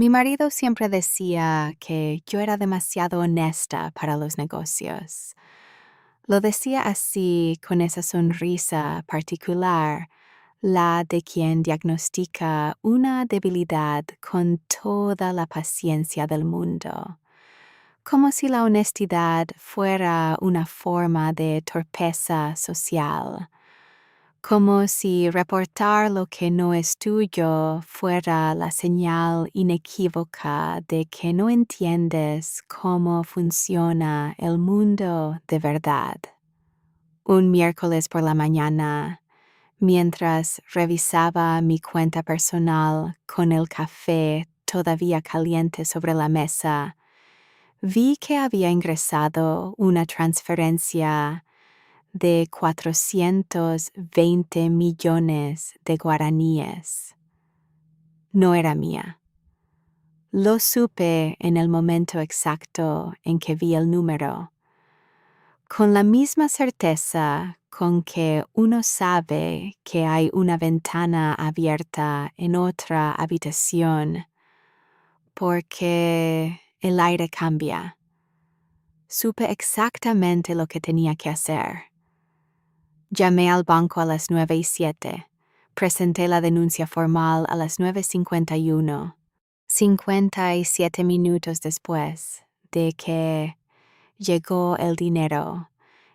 Mi marido siempre decía que yo era demasiado honesta para los negocios. Lo decía así con esa sonrisa particular, la de quien diagnostica una debilidad con toda la paciencia del mundo, como si la honestidad fuera una forma de torpeza social, como si reportar lo que no es tuyo fuera la señal inequívoca de que no entiendes cómo funciona el mundo de verdad. Un miércoles por la mañana, mientras revisaba mi cuenta personal con el café todavía caliente sobre la mesa, vi que había ingresado una transferencia de 420 millones de guaraníes. No era mía. Lo supe en el momento exacto en que vi el número, con la misma certeza con que uno sabe que hay una ventana abierta en otra habitación, porque el aire cambia. Supe exactamente lo que tenía que hacer. Llamé al banco a las 9:07. Presenté la denuncia formal a las 9:51. 57 minutos después de que llegó el dinero,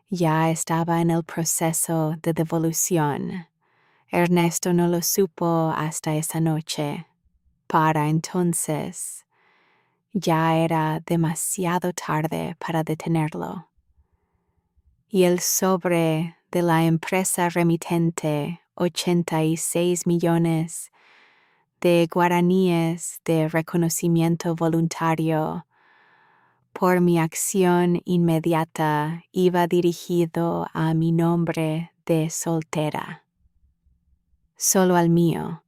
ya estaba en el proceso de devolución. Ernesto no lo supo hasta esa noche. Para entonces, ya era demasiado tarde para detenerlo. Y el sobre de la empresa remitente, 86 millones de guaraníes de reconocimiento voluntario por mi acción inmediata, iba dirigido a mi nombre de soltera. Solo al mío.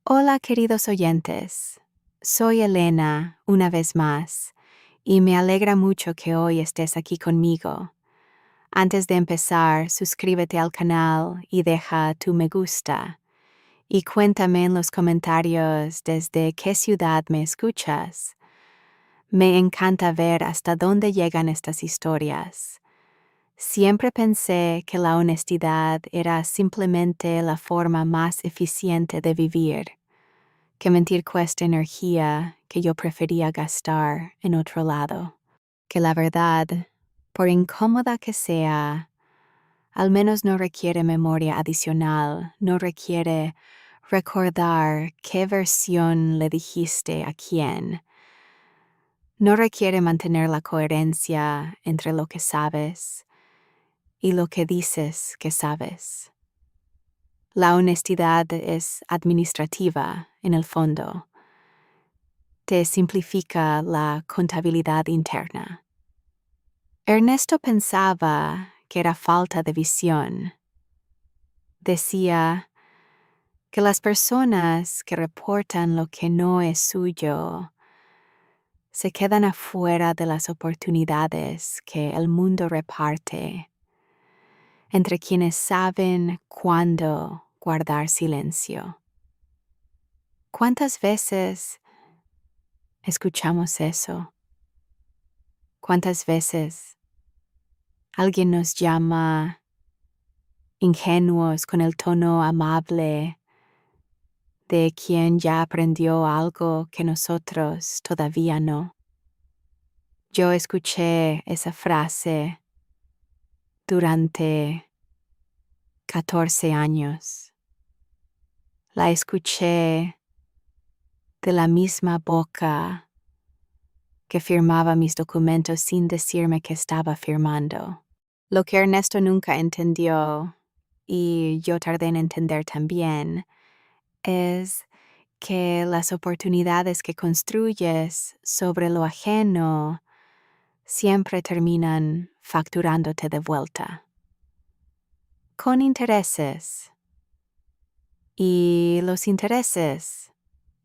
Hola, queridos oyentes. Soy Elena, una vez más, y me alegra mucho que hoy estés aquí conmigo. Antes de empezar, suscríbete al canal y deja tu me gusta. Y cuéntame en los comentarios desde qué ciudad me escuchas. Me encanta ver hasta dónde llegan estas historias. Siempre pensé que la honestidad era simplemente la forma más eficiente de vivir, que mentir cuesta energía que yo prefería gastar en otro lado, que la verdad, por incómoda que sea, al menos no requiere memoria adicional, no requiere recordar qué versión le dijiste a quién. No requiere mantener la coherencia entre lo que sabes y lo que dices que sabes. La honestidad es administrativa, en el fondo. Te simplifica la contabilidad interna. Ernesto pensaba que era falta de visión. Decía que las personas que reportan lo que no es suyo se quedan afuera de las oportunidades que el mundo reparte, entre quienes saben cuándo guardar silencio. ¿Cuántas veces escuchamos eso? ¿Cuántas veces alguien nos llama ingenuos con el tono amable de quien ya aprendió algo que nosotros todavía no? Yo escuché esa frase durante 14 años. La escuché de la misma boca que firmaba mis documentos sin decirme que estaba firmando. Lo que Ernesto nunca entendió, y yo tardé en entender también, es que las oportunidades que construyes sobre lo ajeno siempre terminan facturándote de vuelta. Con intereses. Y los intereses,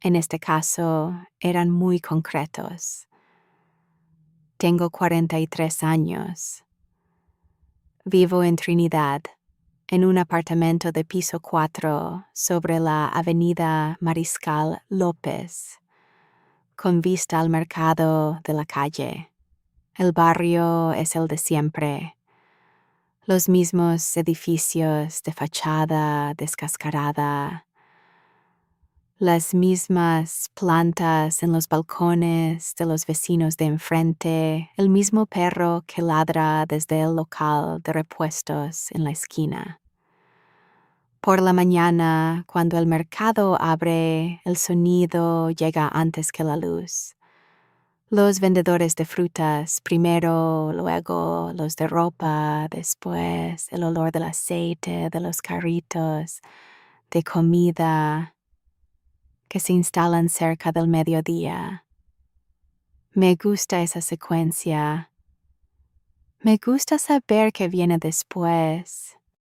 en este caso, eran muy concretos. Tengo 43 años. Vivo en Trinidad, en un apartamento de piso 4 sobre la avenida Mariscal López, con vista al mercado de la calle. El barrio es el de siempre. Los mismos edificios de fachada descascarada, las mismas plantas en los balcones de los vecinos de enfrente, el mismo perro que ladra desde el local de repuestos en la esquina. Por la mañana, cuando el mercado abre, el sonido llega antes que la luz. Los vendedores de frutas primero, luego los de ropa, después el olor del aceite, de los carritos, de comida que se instalan cerca del mediodía. Me gusta esa secuencia. Me gusta saber qué viene después.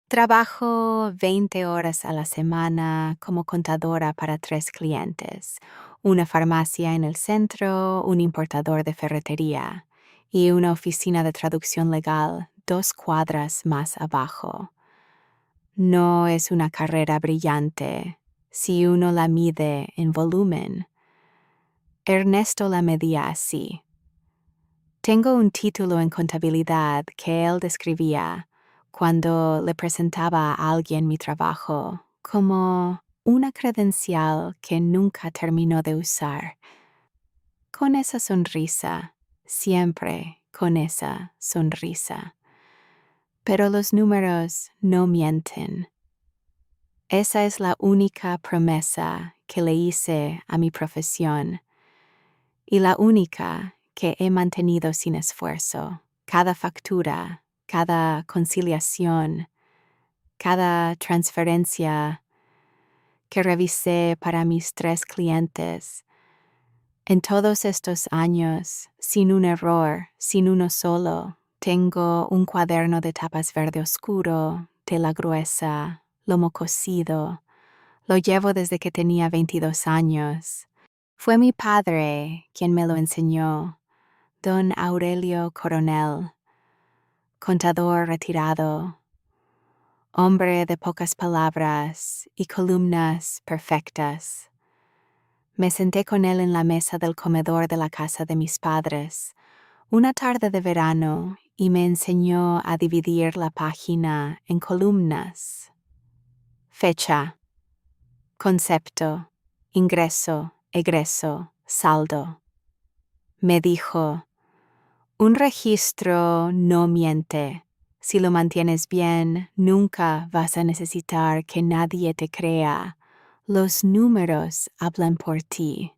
Trabajo 20 horas a la semana como contadora para 3 clientes, una farmacia en el centro, un importador de ferretería y una oficina de traducción legal 2 cuadras más abajo. No es una carrera brillante si uno la mide en volumen. Ernesto la medía así. Tengo un título en contabilidad que él describía cuando le presentaba a alguien mi trabajo como una credencial que nunca terminó de usar. Con esa sonrisa, siempre con esa sonrisa. Pero los números no mienten. Esa es la única promesa que le hice a mi profesión y la única que he mantenido sin esfuerzo. Cada factura, cada conciliación, cada transferencia que revisé para mis 3 clientes. En todos estos años, sin un error, sin uno solo, tengo un cuaderno de tapas verde oscuro, tela gruesa, lomo cosido. Lo llevo desde que tenía 22 años. Fue mi padre quien me lo enseñó, don Aurelio Coronel, contador retirado, hombre de pocas palabras y columnas perfectas. Me senté con él en la mesa del comedor de la casa de mis padres, una tarde de verano, y me enseñó a dividir la página en columnas. Fecha, concepto, ingreso, egreso, saldo. Me dijo: un registro no miente. Si lo mantienes bien, nunca vas a necesitar que nadie te crea. Los números hablan por ti.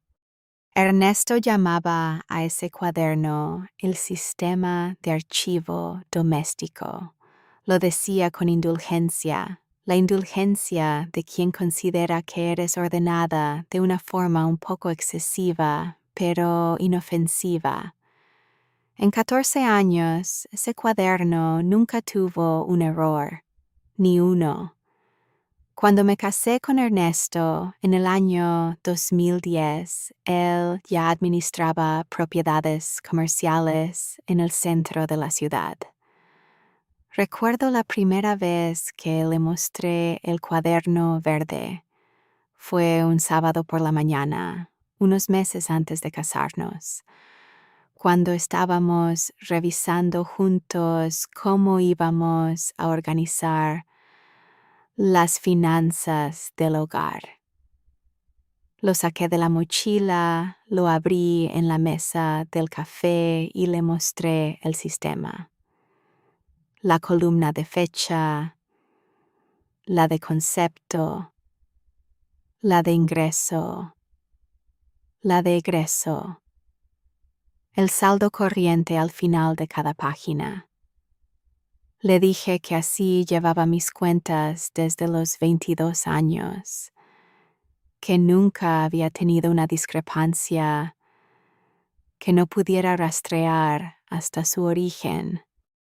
Ernesto llamaba a ese cuaderno el sistema de archivo doméstico. Lo decía con indulgencia, la indulgencia de quien considera que eres ordenada de una forma un poco excesiva, pero inofensiva. En 14 años, ese cuaderno nunca tuvo un error, ni uno. Cuando me casé con Ernesto en el año 2010, él ya administraba propiedades comerciales en el centro de la ciudad. Recuerdo la primera vez que le mostré el cuaderno verde. Fue un sábado por la mañana, unos meses antes de casarnos, cuando estábamos revisando juntos cómo íbamos a organizar las finanzas del hogar. Lo saqué de la mochila, lo abrí en la mesa del café y le mostré el sistema. La columna de fecha, la de concepto, la de ingreso, la de egreso, el saldo corriente al final de cada página. Le dije que así llevaba mis cuentas desde los 22 años, que nunca había tenido una discrepancia que no pudiera rastrear hasta su origen.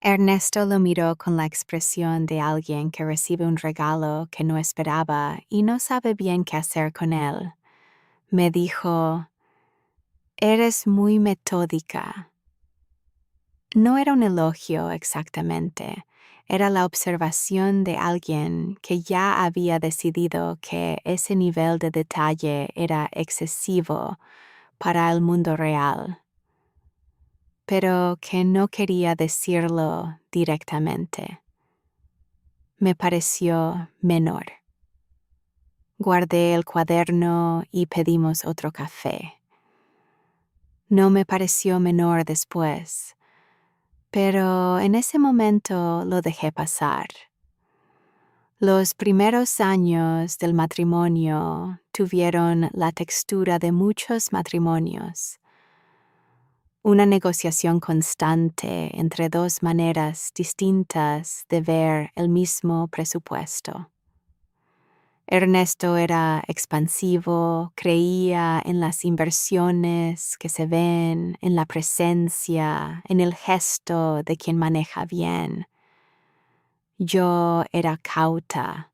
Ernesto lo miró con la expresión de alguien que recibe un regalo que no esperaba y no sabe bien qué hacer con él. Me dijo: eres muy metódica. No era un elogio exactamente, era la observación de alguien que ya había decidido que ese nivel de detalle era excesivo para el mundo real, pero que no quería decirlo directamente. Me pareció menor. Guardé el cuaderno y pedimos otro café. No me pareció menor después, pero en ese momento lo dejé pasar. Los primeros años del matrimonio tuvieron la textura de muchos matrimonios. Una negociación constante entre dos maneras distintas de ver el mismo presupuesto. Ernesto era expansivo, creía en las inversiones que se ven, en la presencia, en el gesto de quien maneja bien. Yo era cauta,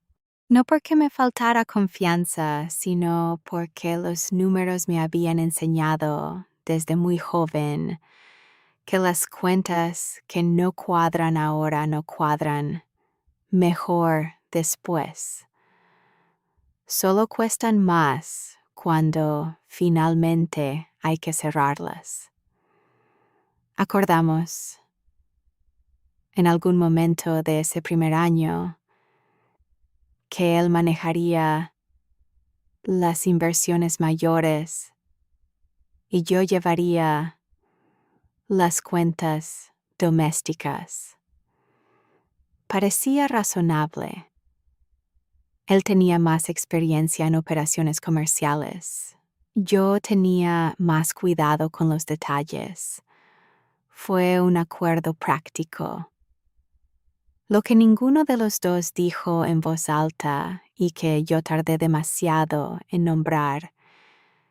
no porque me faltara confianza, sino porque los números me habían enseñado desde muy joven que las cuentas que no cuadran ahora no cuadran mejor después. Solo cuestan más cuando finalmente hay que cerrarlas. Acordamos, en algún momento de ese primer año, que él manejaría las inversiones mayores y yo llevaría las cuentas domésticas. Parecía razonable. Él tenía más experiencia en operaciones comerciales. Yo tenía más cuidado con los detalles. Fue un acuerdo práctico. Lo que ninguno de los dos dijo en voz alta y que yo tardé demasiado en nombrar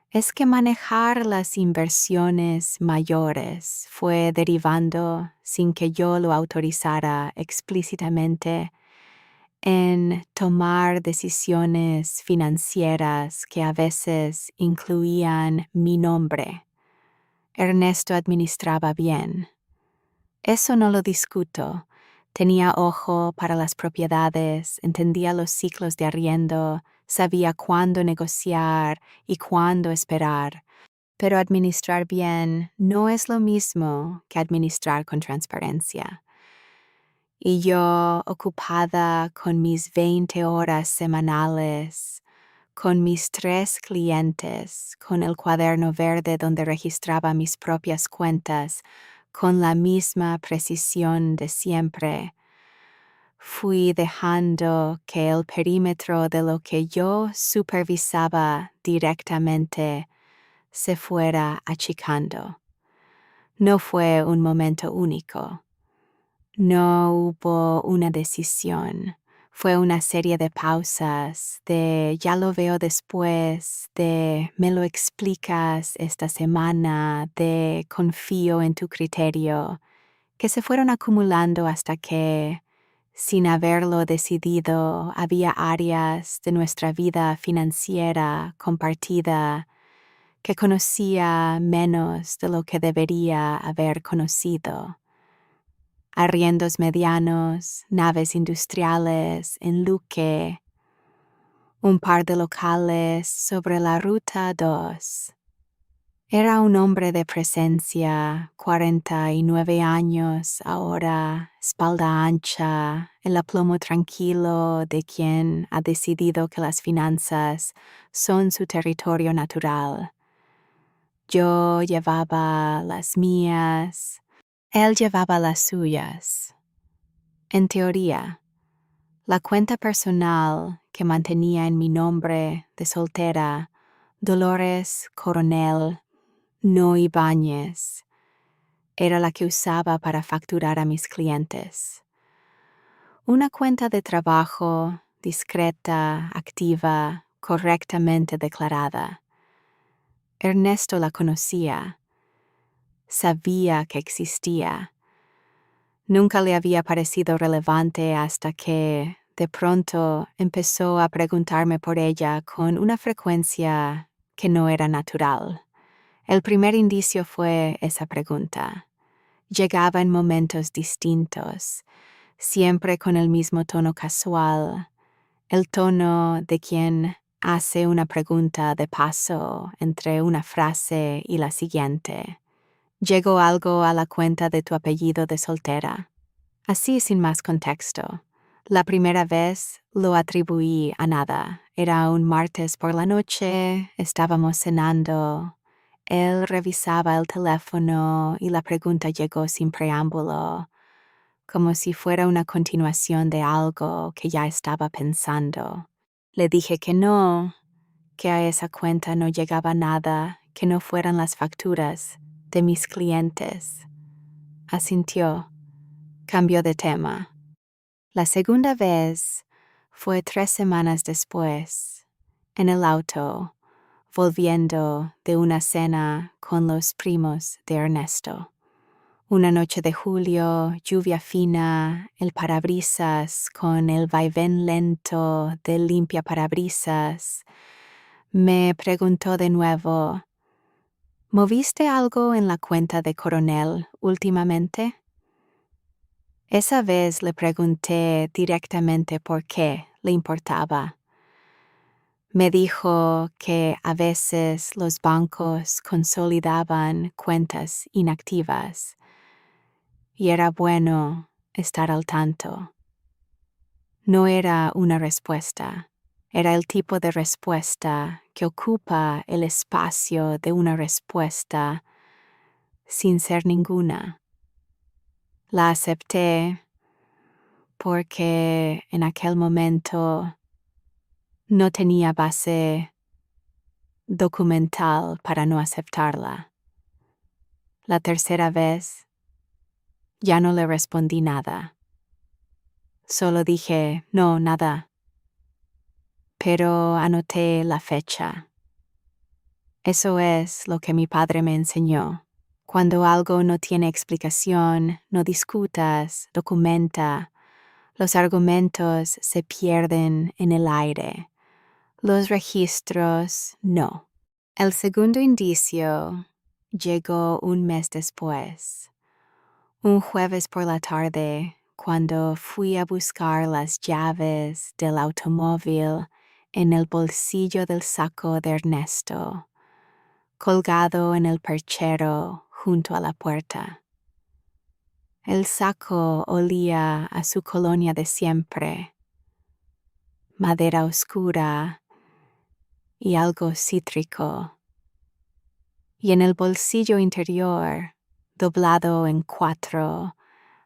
es que manejar las inversiones mayores fue derivando, sin que yo lo autorizara explícitamente, en tomar decisiones financieras que a veces incluían mi nombre. Ernesto administraba bien. Eso no lo discuto. Tenía ojo para las propiedades, entendía los ciclos de arriendo, sabía cuándo negociar y cuándo esperar. Pero administrar bien no es lo mismo que administrar con transparencia. Y yo, ocupada con mis 20 horas semanales, con mis 3 clientes, con el cuaderno verde donde registraba mis propias cuentas, con la misma precisión de siempre, fui dejando que el perímetro de lo que yo supervisaba directamente se fuera achicando. No fue un momento único. No hubo una decisión. Fue una serie de pausas, de ya lo veo después, de me lo explicas esta semana, de confío en tu criterio, que se fueron acumulando hasta que, sin haberlo decidido, había áreas de nuestra vida financiera compartida que conocía menos de lo que debería haber conocido. Arriendos medianos, naves industriales en Luque, un par de locales sobre la Ruta 2. Era un hombre de presencia, 49 años ahora, espalda ancha, el aplomo tranquilo de quien ha decidido que las finanzas son su territorio natural. Yo llevaba las mías, él llevaba las suyas. En teoría, la cuenta personal que mantenía en mi nombre de soltera, Dolores Coronel, no Ibáñez, era la que usaba para facturar a mis clientes. Una cuenta de trabajo discreta, activa, correctamente declarada. Ernesto la conocía. Sabía que existía. Nunca le había parecido relevante hasta que, de pronto, empezó a preguntarme por ella con una frecuencia que no era natural. El primer indicio fue esa pregunta. Llegaba en momentos distintos, siempre con el mismo tono casual, el tono de quien hace una pregunta de paso entre una frase y la siguiente. ¿Llegó algo a la cuenta de tu apellido de soltera? Así sin más contexto. La primera vez lo atribuí a nada. Era un martes por la noche, estábamos cenando. Él revisaba el teléfono y la pregunta llegó sin preámbulo, como si fuera una continuación de algo que ya estaba pensando. Le dije que no, que a esa cuenta no llegaba nada, que no fueran las facturas de mis clientes. Asintió. Cambió de tema. La segunda vez fue 3 semanas después, en el auto, volviendo de una cena con los primos de Ernesto. Una noche de julio, lluvia fina, el parabrisas con el vaivén lento del limpia parabrisas. Me preguntó de nuevo, ¿moviste algo en la cuenta de Coronel últimamente? Esa vez le pregunté directamente por qué le importaba. Me dijo que a veces los bancos consolidaban cuentas inactivas y era bueno estar al tanto. No era una respuesta, era el tipo de respuesta que ocupa el espacio de una respuesta sin ser ninguna. La acepté porque en aquel momento no tenía base documental para no aceptarla. La tercera vez ya no le respondí nada. Solo dije, no, nada. Pero anoté la fecha. Eso es lo que mi padre me enseñó. Cuando algo no tiene explicación, no discutas, documenta. Los argumentos se pierden en el aire. Los registros no. El segundo indicio llegó un mes después. Un jueves por la tarde, cuando fui a buscar las llaves del automóvil en el bolsillo del saco de Ernesto, colgado en el perchero junto a la puerta. El saco olía a su colonia de siempre, madera oscura y algo cítrico. Y en el bolsillo interior, doblado en 4,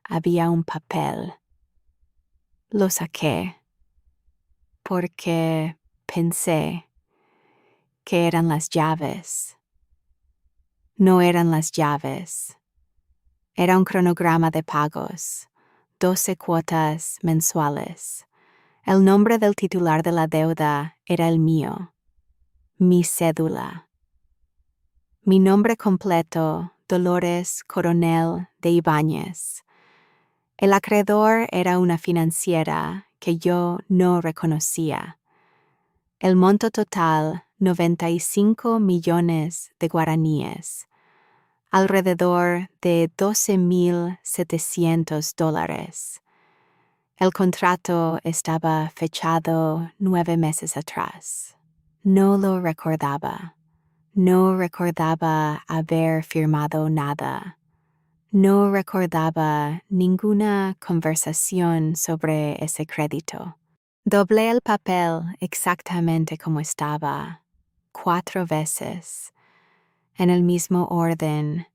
había un papel. Lo saqué porque pensé que eran las llaves. No eran las llaves. Era un cronograma de pagos, 12 cuotas mensuales. El nombre del titular de la deuda era el mío, mi cédula. Mi nombre completo, Dolores Coronel de Ibáñez. El acreedor era una financiera que yo no reconocía. El monto total, 95 millones de guaraníes, alrededor de $12,700. El contrato estaba fechado 9 meses atrás. No lo recordaba. No recordaba haber firmado nada. No recordaba ninguna conversación sobre ese crédito. Doblé el papel exactamente como estaba, 4 veces, en el mismo orden,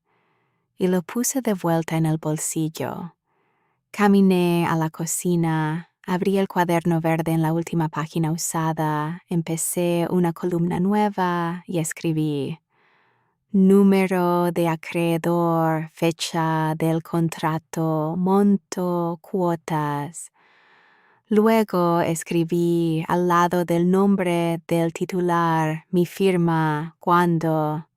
y lo puse de vuelta en el bolsillo. Caminé a la cocina, abrí el cuaderno verde en la última página usada, empecé una columna nueva y escribí: número de acreedor, fecha del contrato, monto, cuotas. Luego escribí al lado del nombre del titular mi firma cuando.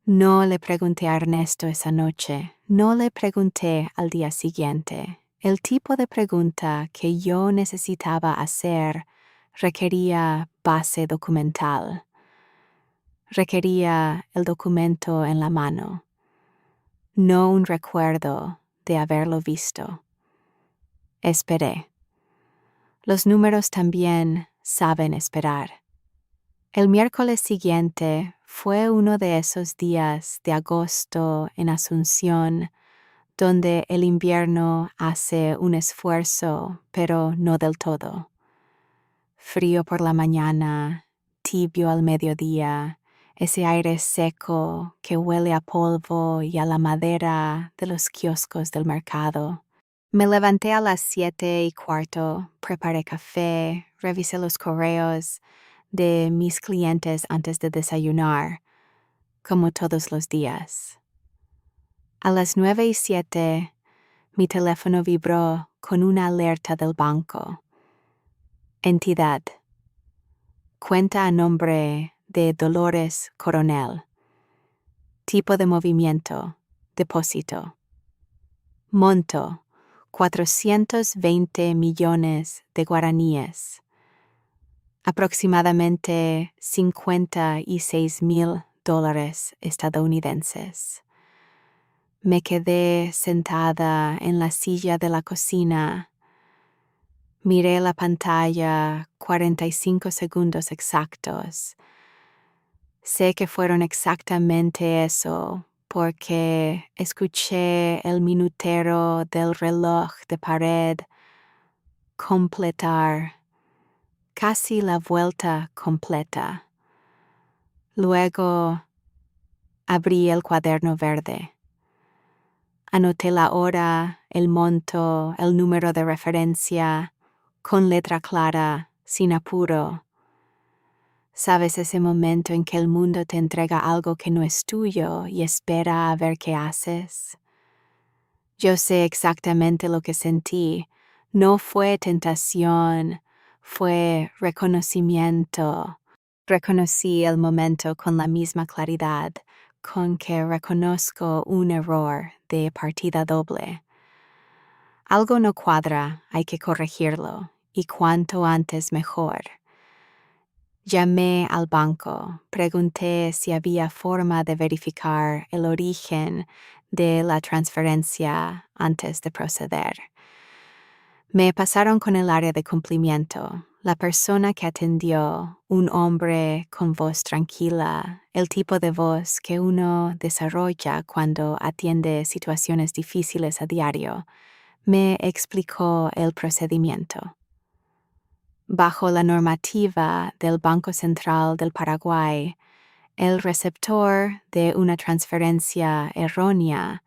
No le pregunté a Ernesto esa noche, no le pregunté al día siguiente. El tipo de pregunta que yo necesitaba hacer requería base documental. Requería el documento en la mano, no un recuerdo de haberlo visto. Esperé. Los números también saben esperar. El miércoles siguiente fue uno de esos días de agosto en Asunción, donde el invierno hace un esfuerzo, pero no del todo. Frío por la mañana, tibio al mediodía, ese aire seco que huele a polvo y a la madera de los kioscos del mercado. Me levanté a las 7:15, preparé café, revisé los correos de mis clientes antes de desayunar, como todos los días. A las 9:07, mi teléfono vibró con una alerta del banco. Entidad. Cuenta a nombre de Dolores Coronel. Tipo de movimiento. Depósito. Monto. 420 millones de guaraníes. Aproximadamente $56,000 estadounidenses. Me quedé sentada en la silla de la cocina. Miré la pantalla 45 segundos exactos. Sé que fueron exactamente eso, porque escuché el minutero del reloj de pared completar casi la vuelta completa. Luego abrí el cuaderno verde. Anoté la hora, el monto, el número de referencia, con letra clara, sin apuro. ¿Sabes ese momento en que el mundo te entrega algo que no es tuyo y espera a ver qué haces? Yo sé exactamente lo que sentí. No fue tentación, fue reconocimiento. Reconocí el momento con la misma claridad con que reconozco un error de partida doble. Algo no cuadra, hay que corregirlo, y cuanto antes mejor. Llamé al banco, pregunté si había forma de verificar el origen de la transferencia antes de proceder. Me pasaron con el área de cumplimiento. La persona que atendió, un hombre con voz tranquila, el tipo de voz que uno desarrolla cuando atiende situaciones difíciles a diario, me explicó el procedimiento. Bajo la normativa del Banco Central del Paraguay, el receptor de una transferencia errónea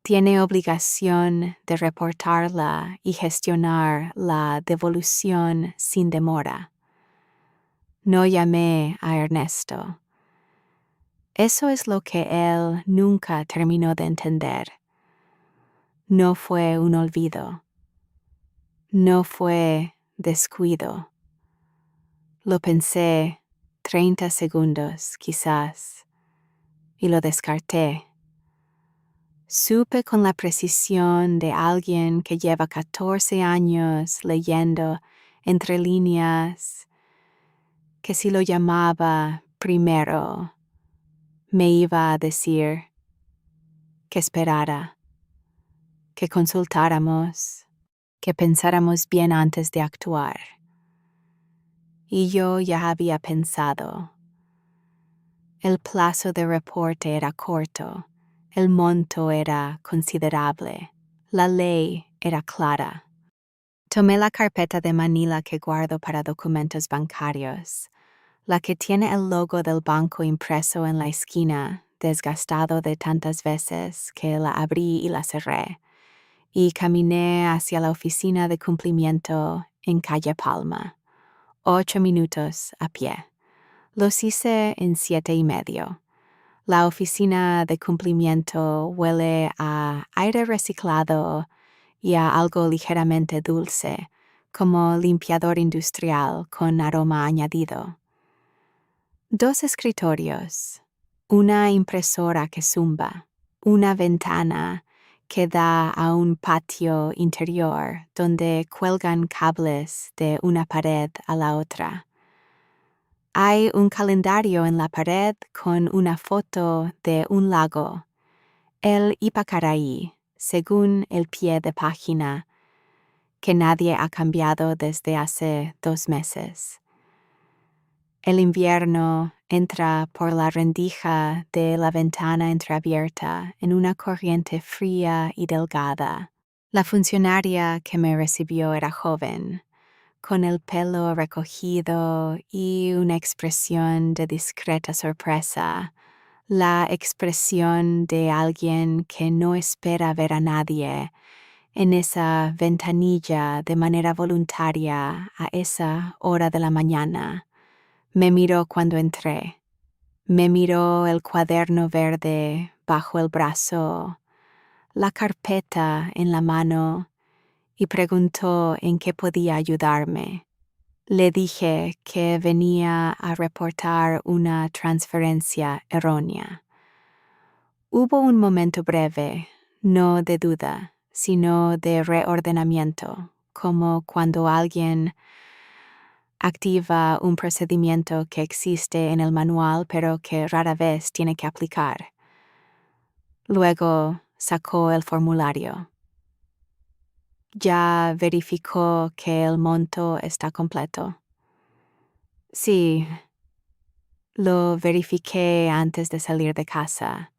tiene obligación de reportarla y gestionar la devolución sin demora. No llamé a Ernesto. Eso es lo que él nunca terminó de entender. No fue un olvido. No fue descuido. Lo pensé 30 segundos, quizás, y lo descarté. Supe con la precisión de alguien que lleva 14 años leyendo entre líneas que si lo llamaba primero, me iba a decir que esperara, que consultáramos, que pensáramos bien antes de actuar. Y yo ya había pensado. El plazo de reporte era corto, el monto era considerable, la ley era clara. Tomé la carpeta de Manila que guardo para documentos bancarios, la que tiene el logo del banco impreso en la esquina, desgastado de tantas veces que la abrí y la cerré, y caminé hacia la oficina de cumplimiento en calle Palma. 8 minutos a pie. Los hice en 7:30. La oficina de cumplimiento huele a aire reciclado y a algo ligeramente dulce, como limpiador industrial con aroma añadido. 2 escritorios, una impresora que zumba, una ventana que da a un patio interior donde cuelgan cables de una pared a la otra. Hay un calendario en la pared con una foto de un lago, el Ipacaraí, según el pie de página, que nadie ha cambiado desde hace 2 meses. El invierno entra por la rendija de la ventana entreabierta en una corriente fría y delgada. La funcionaria que me recibió era joven, con el pelo recogido y una expresión de discreta sorpresa, la expresión de alguien que no espera ver a nadie en esa ventanilla de manera voluntaria a esa hora de la mañana. Me miró cuando entré. Me miró el cuaderno verde bajo el brazo, la carpeta en la mano, y preguntó en qué podía ayudarme. Le dije que venía a reportar una transferencia errónea. Hubo un momento breve, no de duda, sino de reordenamiento, como cuando alguien activa un procedimiento que existe en el manual pero que rara vez tiene que aplicar. Luego sacó el formulario. ¿Ya verificó que el monto está completo? Sí, lo verifiqué antes de salir de casa.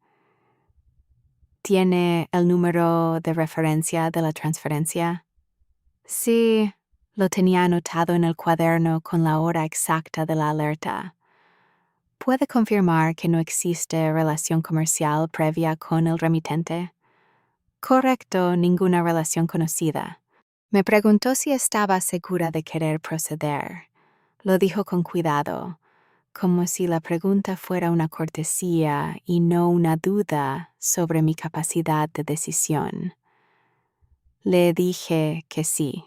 ¿Tiene el número de referencia de la transferencia? Sí, lo tenía anotado en el cuaderno con la hora exacta de la alerta. ¿Puede confirmar que no existe relación comercial previa con el remitente? Correcto, ninguna relación conocida. Me preguntó si estaba segura de querer proceder. Lo dijo con cuidado, como si la pregunta fuera una cortesía y no una duda sobre mi capacidad de decisión. Le dije que sí,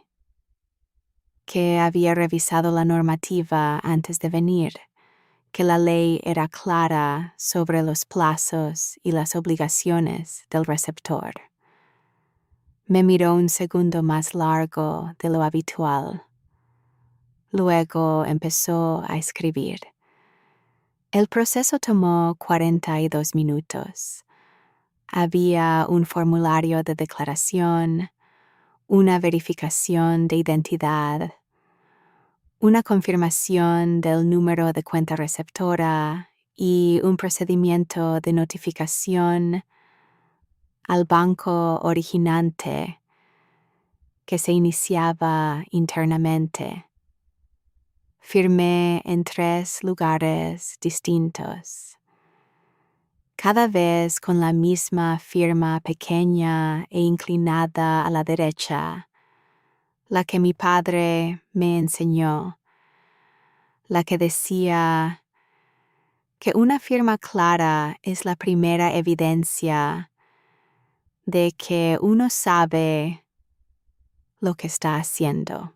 que había revisado la normativa antes de venir, que la ley era clara sobre los plazos y las obligaciones del receptor. Me miró un segundo más largo de lo habitual. Luego empezó a escribir. El proceso tomó 42 minutos. Había un formulario de declaración, una verificación de identidad, una confirmación del número de cuenta receptora y un procedimiento de notificación al banco originante que se iniciaba internamente. Firmé en 3 lugares distintos, cada vez con la misma firma pequeña e inclinada a la derecha, la que mi padre me enseñó, la que decía que una firma clara es la primera evidencia de que uno sabe lo que está haciendo.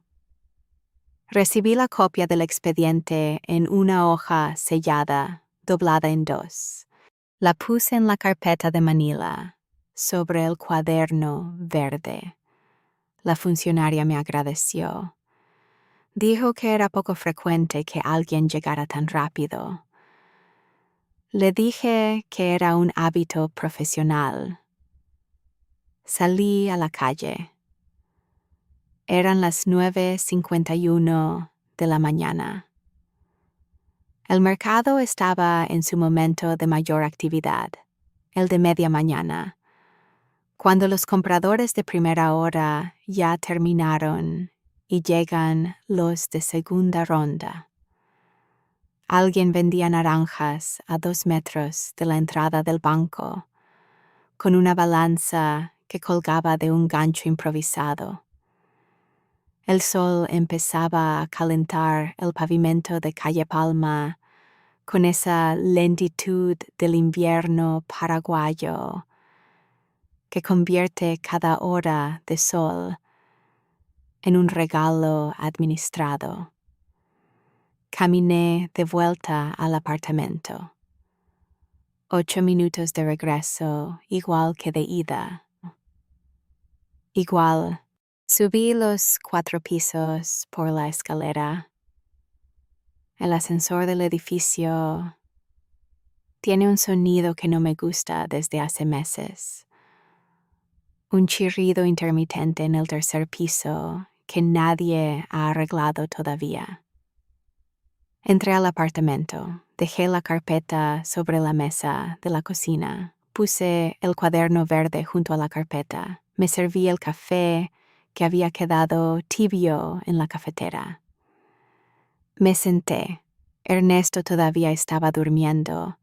Recibí la copia del expediente en una hoja sellada, doblada en 2. La puse en la carpeta de Manila, sobre el cuaderno verde. La funcionaria me agradeció. Dijo que era poco frecuente que alguien llegara tan rápido. Le dije que era un hábito profesional. Salí a la calle. Eran las 9:51 de la mañana. El mercado estaba en su momento de mayor actividad, el de media mañana, cuando los compradores de primera hora ya terminaron y llegan los de segunda ronda. Alguien vendía naranjas a 2 metros de la entrada del banco, con una balanza que colgaba de un gancho improvisado. El sol empezaba a calentar el pavimento de calle Palma con esa lentitud del invierno paraguayo que convierte cada hora de sol en un regalo administrado. Caminé de vuelta al apartamento. 8 minutos de regreso, igual que de ida. Igual. Subí los 4 pisos por la escalera. El ascensor del edificio tiene un sonido que no me gusta desde hace meses. Un chirrido intermitente en el 3er piso que nadie ha arreglado todavía. Entré al apartamento, dejé la carpeta sobre la mesa de la cocina, puse el cuaderno verde junto a la carpeta, me serví el café que había quedado tibio en la cafetera. Me senté. Ernesto todavía estaba durmiendo.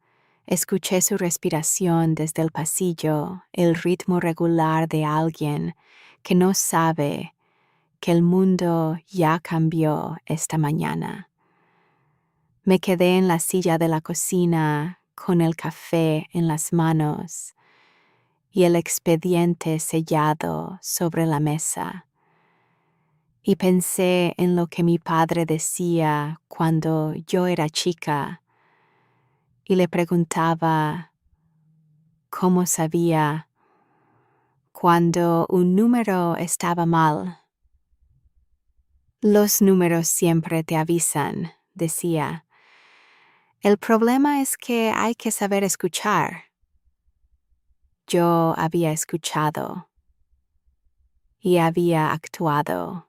Escuché su respiración desde el pasillo, el ritmo regular de alguien que no sabe que el mundo ya cambió esta mañana. Me quedé en la silla de la cocina con el café en las manos y el expediente sellado sobre la mesa. Y pensé en lo que mi padre decía cuando yo era chica y le preguntaba cómo sabía cuando un número estaba mal. Los números siempre te avisan, decía. El problema es que hay que saber escuchar. Yo había escuchado y había actuado.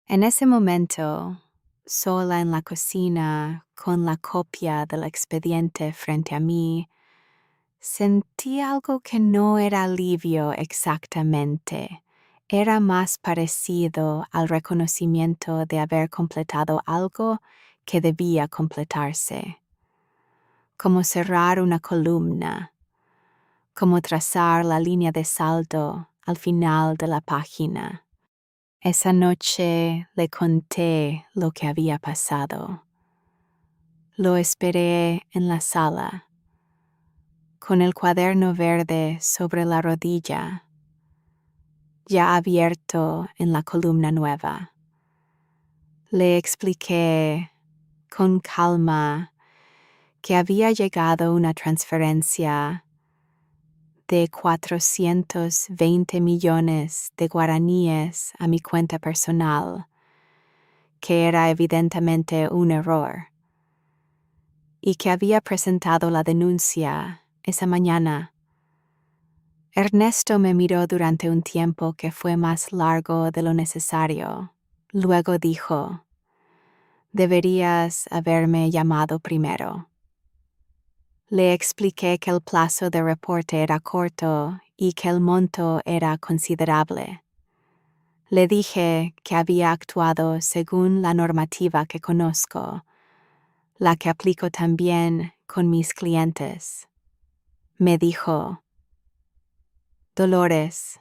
En ese momento, sola en la cocina, con la copia del expediente frente a mí, sentí algo que no era alivio exactamente. Era más parecido al reconocimiento de haber completado algo que debía completarse. Como cerrar una columna, como trazar la línea de saldo al final de la página. Esa noche le conté lo que había pasado. Lo esperé en la sala, con el cuaderno verde sobre la rodilla, ya abierto en la columna nueva. Le expliqué con calma que había llegado una transferencia de 420 millones de guaraníes a mi cuenta personal, que era evidentemente un error, y que había presentado la denuncia esa mañana. Ernesto me miró durante un tiempo que fue más largo de lo necesario. Luego dijo: «Deberías haberme llamado primero». Le expliqué que el plazo de reporte era corto y que el monto era considerable. Le dije que había actuado según la normativa que conozco, la que aplico también con mis clientes. Me dijo: «Dolores,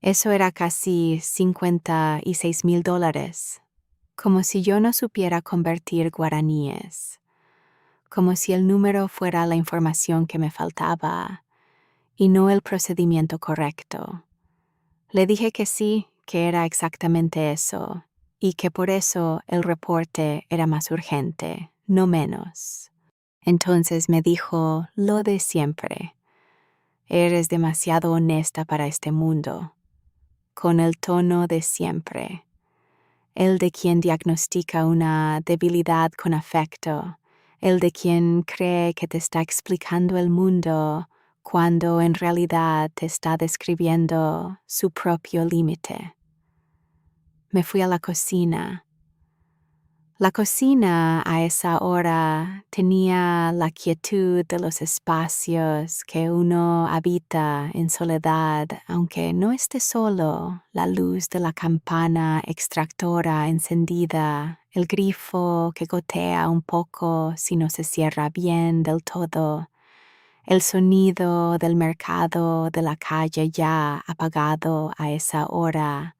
eso era casi $56,000, como si yo no supiera convertir guaraníes, como si el número fuera la información que me faltaba y no el procedimiento correcto». Le dije que sí, que era exactamente eso, y que por eso el reporte era más urgente, no menos. Entonces me dijo lo de siempre: «Eres demasiado honesta para este mundo», con el tono de siempre, el de quien diagnostica una debilidad con afecto, el de quien cree que te está explicando el mundo cuando en realidad te está describiendo su propio límite. Me fui a la cocina. La cocina a esa hora tenía la quietud de los espacios que uno habita en soledad, aunque no esté solo, la luz de la campana extractora encendida, el grifo que gotea un poco si no se cierra bien del todo, el sonido del mercado de la calle ya apagado a esa hora.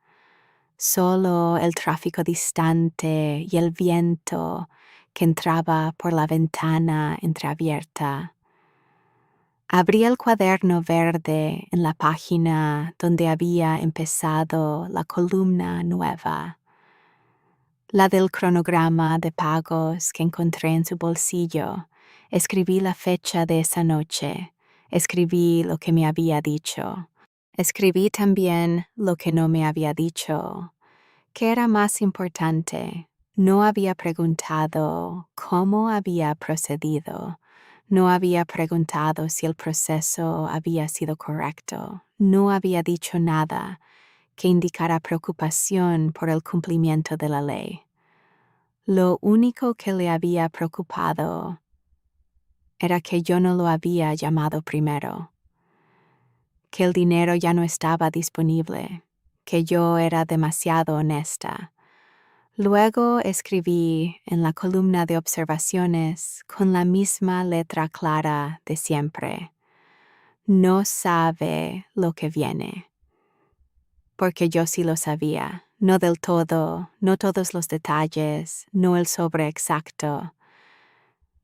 Solo el tráfico distante y el viento que entraba por la ventana entreabierta. Abrí el cuaderno verde en la página donde había empezado la columna nueva, la del cronograma de pagos que encontré en su bolsillo. Escribí la fecha de esa noche, escribí lo que me había dicho. Escribí también lo que no me había dicho. ¿Qué era más importante? No había preguntado cómo había procedido. No había preguntado si el proceso había sido correcto. No había dicho nada que indicara preocupación por el cumplimiento de la ley. Lo único que le había preocupado era que yo no lo había llamado primero, que el dinero ya no estaba disponible, que yo era demasiado honesta. Luego escribí en la columna de observaciones con la misma letra clara de siempre. No sabe lo que viene. Porque yo sí lo sabía, no del todo, no todos los detalles, no el sobre exacto,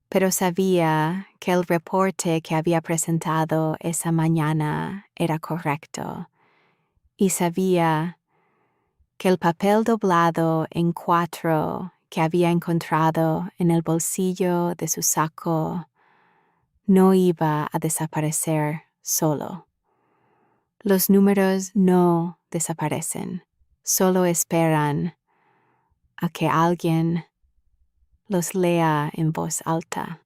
pero sabía que el reporte que había presentado esa mañana era correcto, y sabía que el papel doblado en 4 que había encontrado en el bolsillo de su saco no iba a desaparecer solo. Los números no desaparecen, solo esperan a que alguien los lea en voz alta.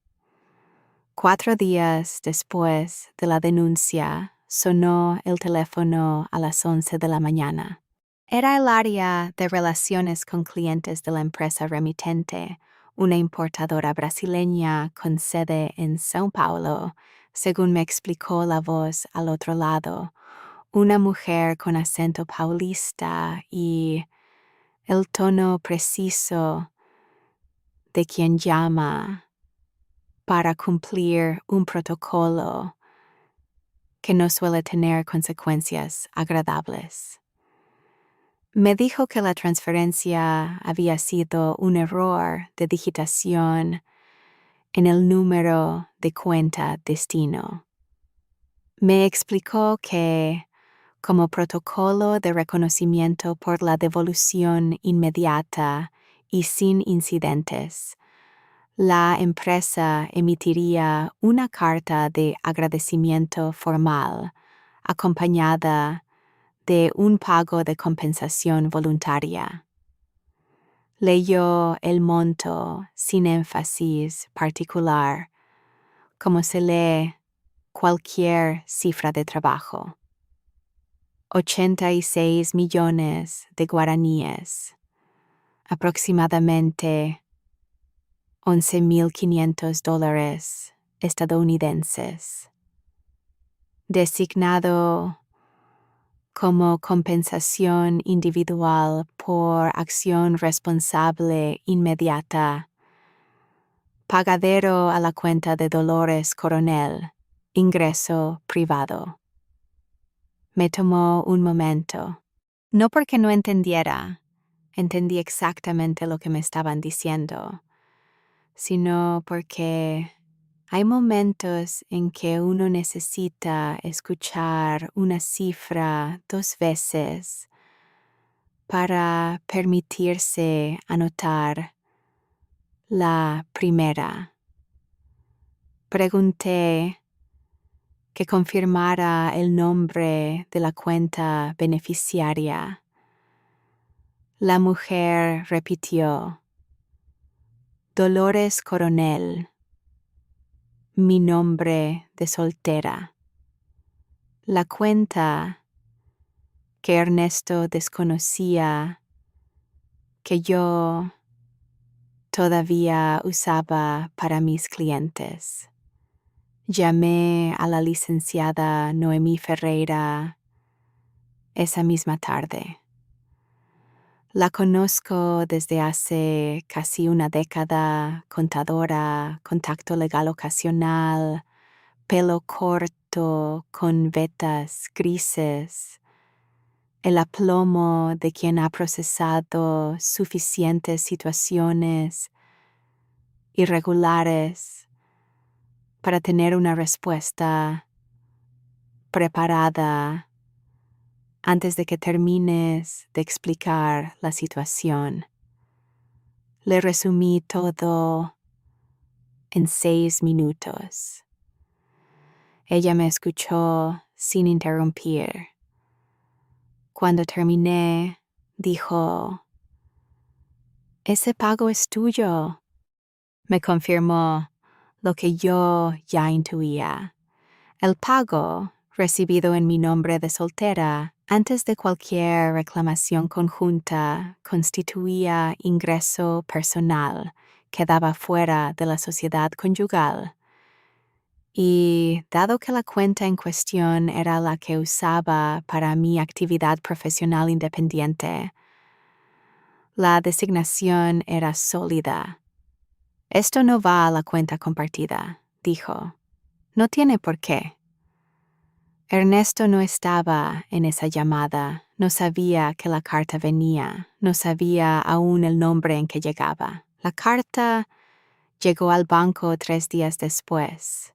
4 días después de la denuncia, sonó el teléfono a las 11 de la mañana. Era el área de relaciones con clientes de la empresa remitente, una importadora brasileña con sede en São Paulo, según me explicó la voz al otro lado, una mujer con acento paulista y el tono preciso de quien llama para cumplir un protocolo que no suele tener consecuencias agradables. Me dijo que la transferencia había sido un error de digitación en el número de cuenta destino. Me explicó que, como protocolo de reconocimiento por la devolución inmediata y sin incidentes, la empresa emitiría una carta de agradecimiento formal, acompañada de un pago de compensación voluntaria. Leyó el monto sin énfasis particular, como se lee cualquier cifra de trabajo. 86 millones de guaraníes, aproximadamente $11,500 estadounidenses, designado como compensación individual por acción responsable inmediata, pagadero a la cuenta de Dolores Coronel, ingreso privado. Me tomó un momento, no porque no entendiera, entendí exactamente lo que me estaban diciendo, sino porque hay momentos en que uno necesita escuchar una cifra 2 veces para permitirse anotar la primera. Pregunté que confirmara el nombre de la cuenta beneficiaria. La mujer repitió: Dolores Coronel, mi nombre de soltera. La cuenta que Ernesto desconocía, que yo todavía usaba para mis clientes. Llamé a la licenciada Noemí Ferreira esa misma tarde. La conozco desde hace casi una década, contadora, contacto legal ocasional, pelo corto con vetas grises, el aplomo de quien ha procesado suficientes situaciones irregulares para tener una respuesta preparada antes de que termines de explicar la situación. Le resumí todo en 6 minutos. Ella me escuchó sin interrumpir. Cuando terminé, dijo: «Ese pago es tuyo». Me confirmó lo que yo ya intuía. El pago recibido en mi nombre de soltera, antes de cualquier reclamación conjunta, constituía ingreso personal, quedaba fuera de la sociedad conyugal. Y dado que la cuenta en cuestión era la que usaba para mi actividad profesional independiente, la designación era sólida. Esto no va a la cuenta compartida, dijo. No tiene por qué. Ernesto no estaba en esa llamada, no sabía que la carta venía, no sabía aún el nombre en que llegaba. La carta llegó al banco 3 días después.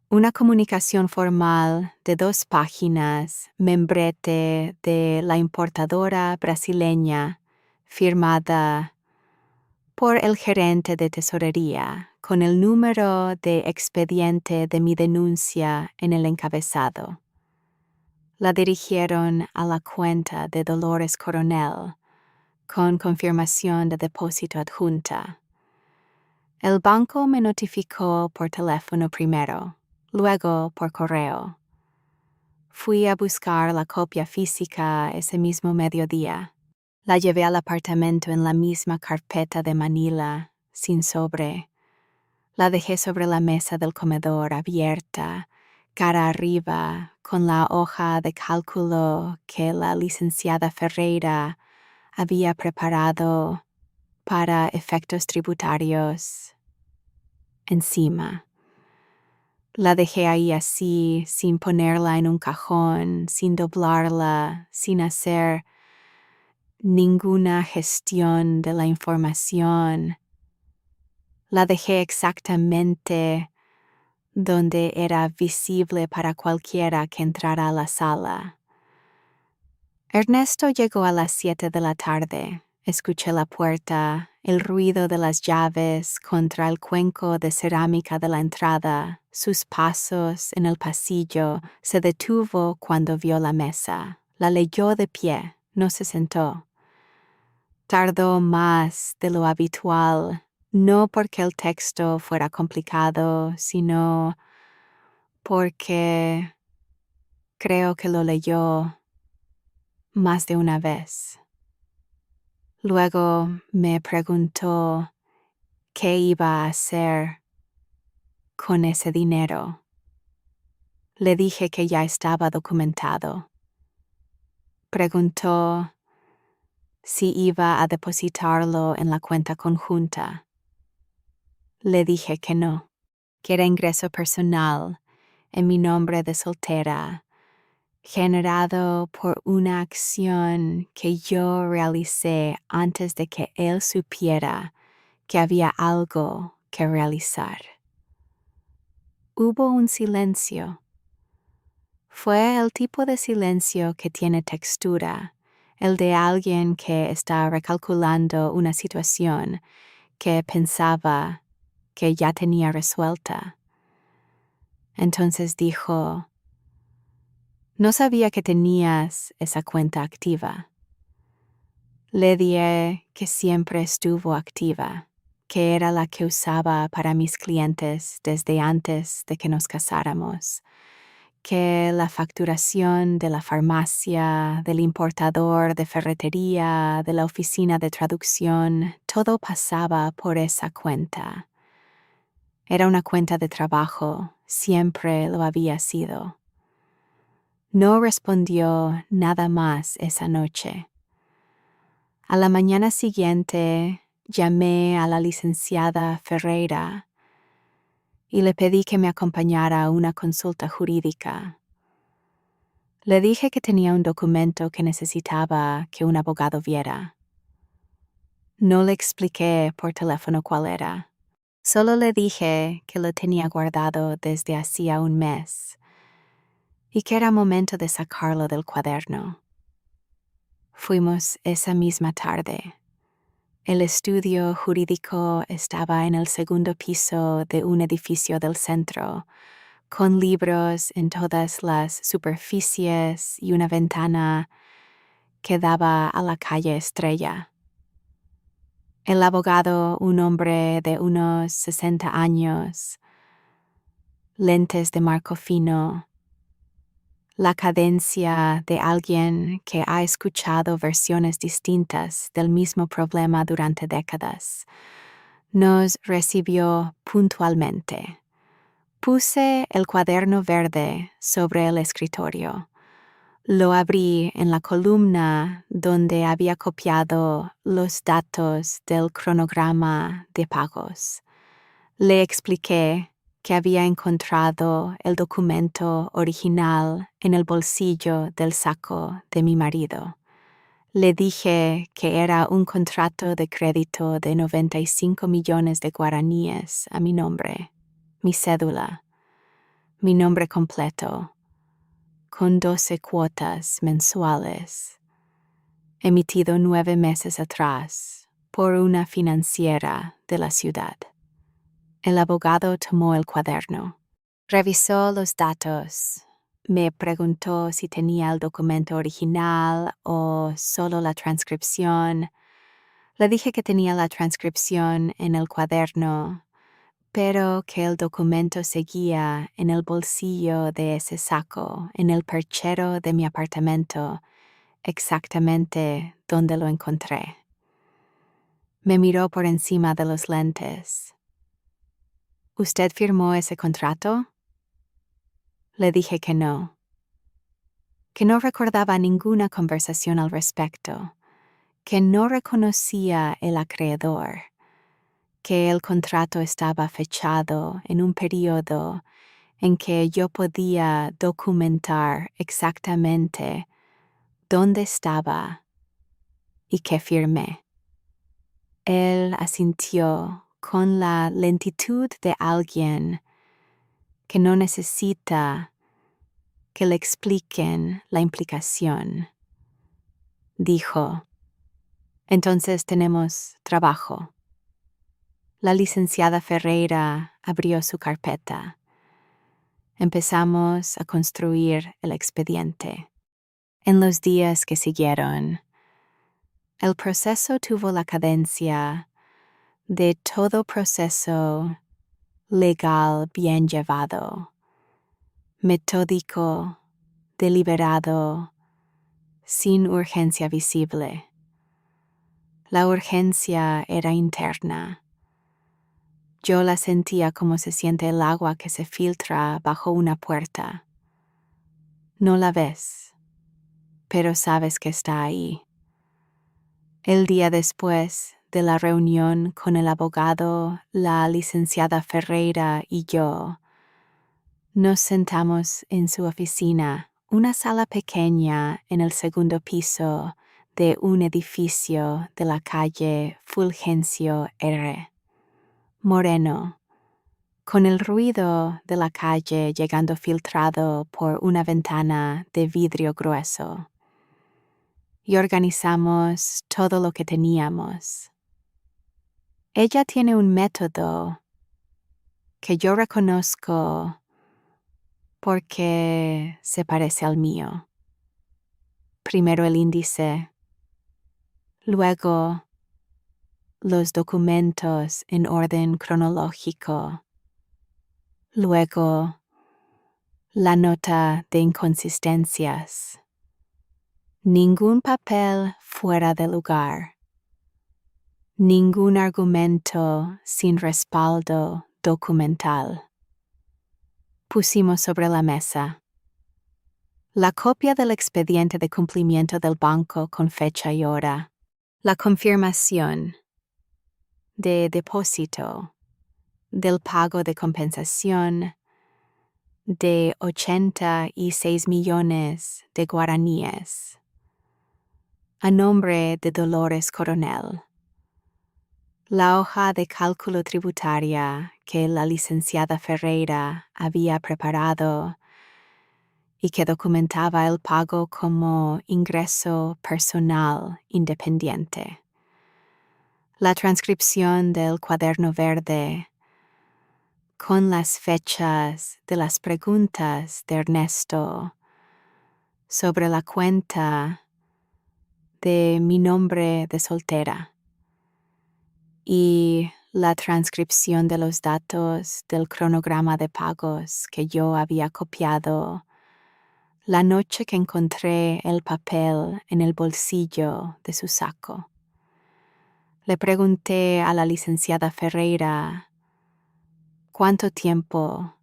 Una comunicación formal de 2 páginas, membrete de la importadora brasileña, firmada por el gerente de tesorería, con el número de expediente de mi denuncia en el encabezado. La dirigieron a la cuenta de Dolores Coronel, con confirmación de depósito adjunta. El banco me notificó por teléfono primero, luego por correo. Fui a buscar la copia física ese mismo mediodía. La llevé al apartamento en la misma carpeta de Manila, sin sobre. La dejé sobre la mesa del comedor abierta, cara arriba, con la hoja de cálculo que la licenciada Ferreira había preparado para efectos tributarios encima. La dejé ahí así, sin ponerla en un cajón, sin doblarla, sin hacer ninguna gestión de la información. La dejé exactamente donde era visible para cualquiera que entrara a la sala. Ernesto llegó a las 7 de la tarde. Escuché la puerta, el ruido de las llaves contra el cuenco de cerámica de la entrada, sus pasos en el pasillo. Se detuvo cuando vio la mesa. La leyó de pie, no se sentó. Tardó más de lo habitual, no porque el texto fuera complicado, sino porque creo que lo leyó más de una vez. Luego me preguntó qué iba a hacer con ese dinero. Le dije que ya estaba documentado. Preguntó si iba a depositarlo en la cuenta conjunta. Le dije que no, que era ingreso personal en mi nombre de soltera, generado por una acción que yo realicé antes de que él supiera que había algo que realizar. Hubo un silencio. Fue el tipo de silencio que tiene textura, el de alguien que está recalculando una situación que pensaba que ya tenía resuelta. Entonces dijo: no sabía que tenías esa cuenta activa. Le dije que siempre estuvo activa, que era la que usaba para mis clientes desde antes de que nos casáramos, que la facturación de la farmacia, del importador de ferretería, de la oficina de traducción, todo pasaba por esa cuenta. Era una cuenta de trabajo, siempre lo había sido. No respondió nada más esa noche. A la mañana siguiente llamé a la licenciada Ferreira y le pedí que me acompañara a una consulta jurídica. Le dije que tenía un documento que necesitaba que un abogado viera. No le expliqué por teléfono cuál era. Solo le dije que lo tenía guardado desde hacía un mes y que era momento de sacarlo del cuaderno. Fuimos esa misma tarde. El estudio jurídico estaba en el segundo piso de un edificio del centro, con libros en todas las superficies y una ventana que daba a la calle Estrella. El abogado, un hombre de unos 60 años, lentes de marco fino, la cadencia de alguien que ha escuchado versiones distintas del mismo problema durante décadas. Nos recibió puntualmente. Puse el cuaderno verde sobre el escritorio. Lo abrí en la columna donde había copiado los datos del cronograma de pagos. Le expliqué que había encontrado el documento original en el bolsillo del saco de mi marido. Le dije que era un contrato de crédito de 95 millones de guaraníes a mi nombre, mi cédula, mi nombre completo, con 12 cuotas mensuales, emitido 9 meses atrás por una financiera de la ciudad. El abogado tomó el cuaderno, revisó los datos, me preguntó si tenía el documento original o solo la transcripción. Le dije que tenía la transcripción en el cuaderno, pero que el documento seguía en el bolsillo de ese saco, en el perchero de mi apartamento, exactamente donde lo encontré. Me miró por encima de los lentes. ¿Usted firmó ese contrato? Le dije que no recordaba ninguna conversación al respecto, que no reconocía el acreedor, que el contrato estaba fechado en un periodo en que yo podía documentar exactamente dónde estaba y qué firmé. Él asintió con la lentitud de alguien que no necesita que le expliquen la implicación. Dijo: entonces tenemos trabajo. La licenciada Ferreira abrió su carpeta. Empezamos a construir el expediente. En los días que siguieron, el proceso tuvo la cadencia de todo proceso legal bien llevado, metódico, deliberado, sin urgencia visible. La urgencia era interna. Yo la sentía como se siente el agua que se filtra bajo una puerta. No la ves, pero sabes que está ahí. El día después de la reunión con el abogado, la licenciada Ferreira y yo, nos sentamos en su oficina, una sala pequeña en el segundo piso de un edificio de la calle Fulgencio R. Moreno, con el ruido de la calle llegando filtrado por una ventana de vidrio grueso. Y organizamos todo lo que teníamos. Ella tiene un método que yo reconozco porque se parece al mío. Primero el índice, luego los documentos en orden cronológico, luego la nota de inconsistencias. Ningún papel fuera de lugar. Ningún argumento sin respaldo documental. Pusimos sobre la mesa la copia del expediente de cumplimiento del banco con fecha y hora, la confirmación de depósito, del pago de compensación de 86 millones de guaraníes, a nombre de Dolores Coronel. La hoja de cálculo tributaria que la licenciada Ferreira había preparado y que documentaba el pago como ingreso personal independiente. La transcripción del cuaderno verde con las fechas de las preguntas de Ernesto sobre la cuenta de mi nombre de soltera y la transcripción de los datos del cronograma de pagos que yo había copiado la noche que encontré el papel en el bolsillo de su saco. Le pregunté a la licenciada Ferreira cuánto tiempo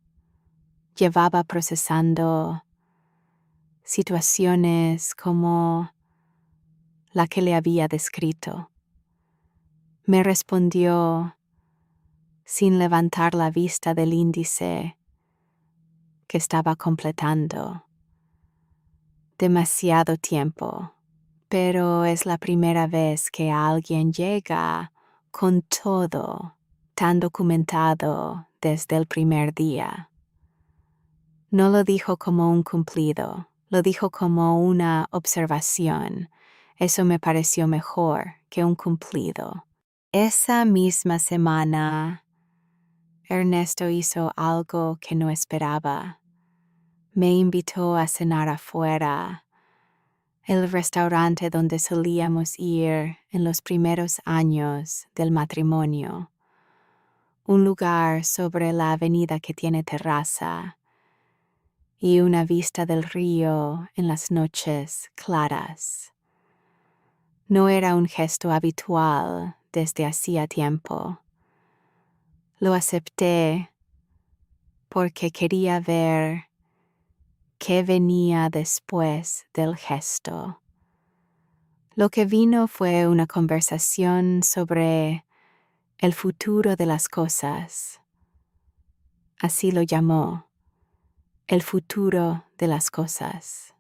llevaba procesando situaciones como la que le había descrito. Me respondió sin levantar la vista del índice que estaba completando. Demasiado tiempo, pero es la primera vez que alguien llega con todo tan documentado desde el primer día. No lo dijo como un cumplido, lo dijo como una observación. Eso me pareció mejor que un cumplido. Esa misma semana, Ernesto hizo algo que no esperaba. Me invitó a cenar afuera, el restaurante donde solíamos ir en los primeros años del matrimonio. Un lugar sobre la avenida que tiene terraza y una vista del río en las noches claras. No era un gesto habitual desde hacía tiempo. Lo acepté porque quería ver qué venía después del gesto. Lo que vino fue una conversación sobre el futuro de las cosas. Así lo llamó, el futuro de las cosas.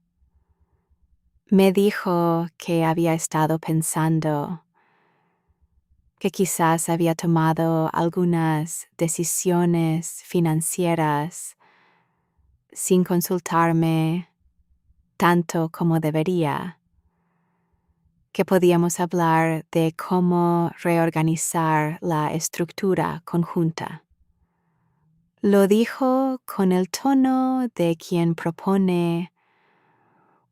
Me dijo que había estado pensando, que quizás había tomado algunas decisiones financieras sin consultarme tanto como debería, que podíamos hablar de cómo reorganizar la estructura conjunta. Lo dijo con el tono de quien propone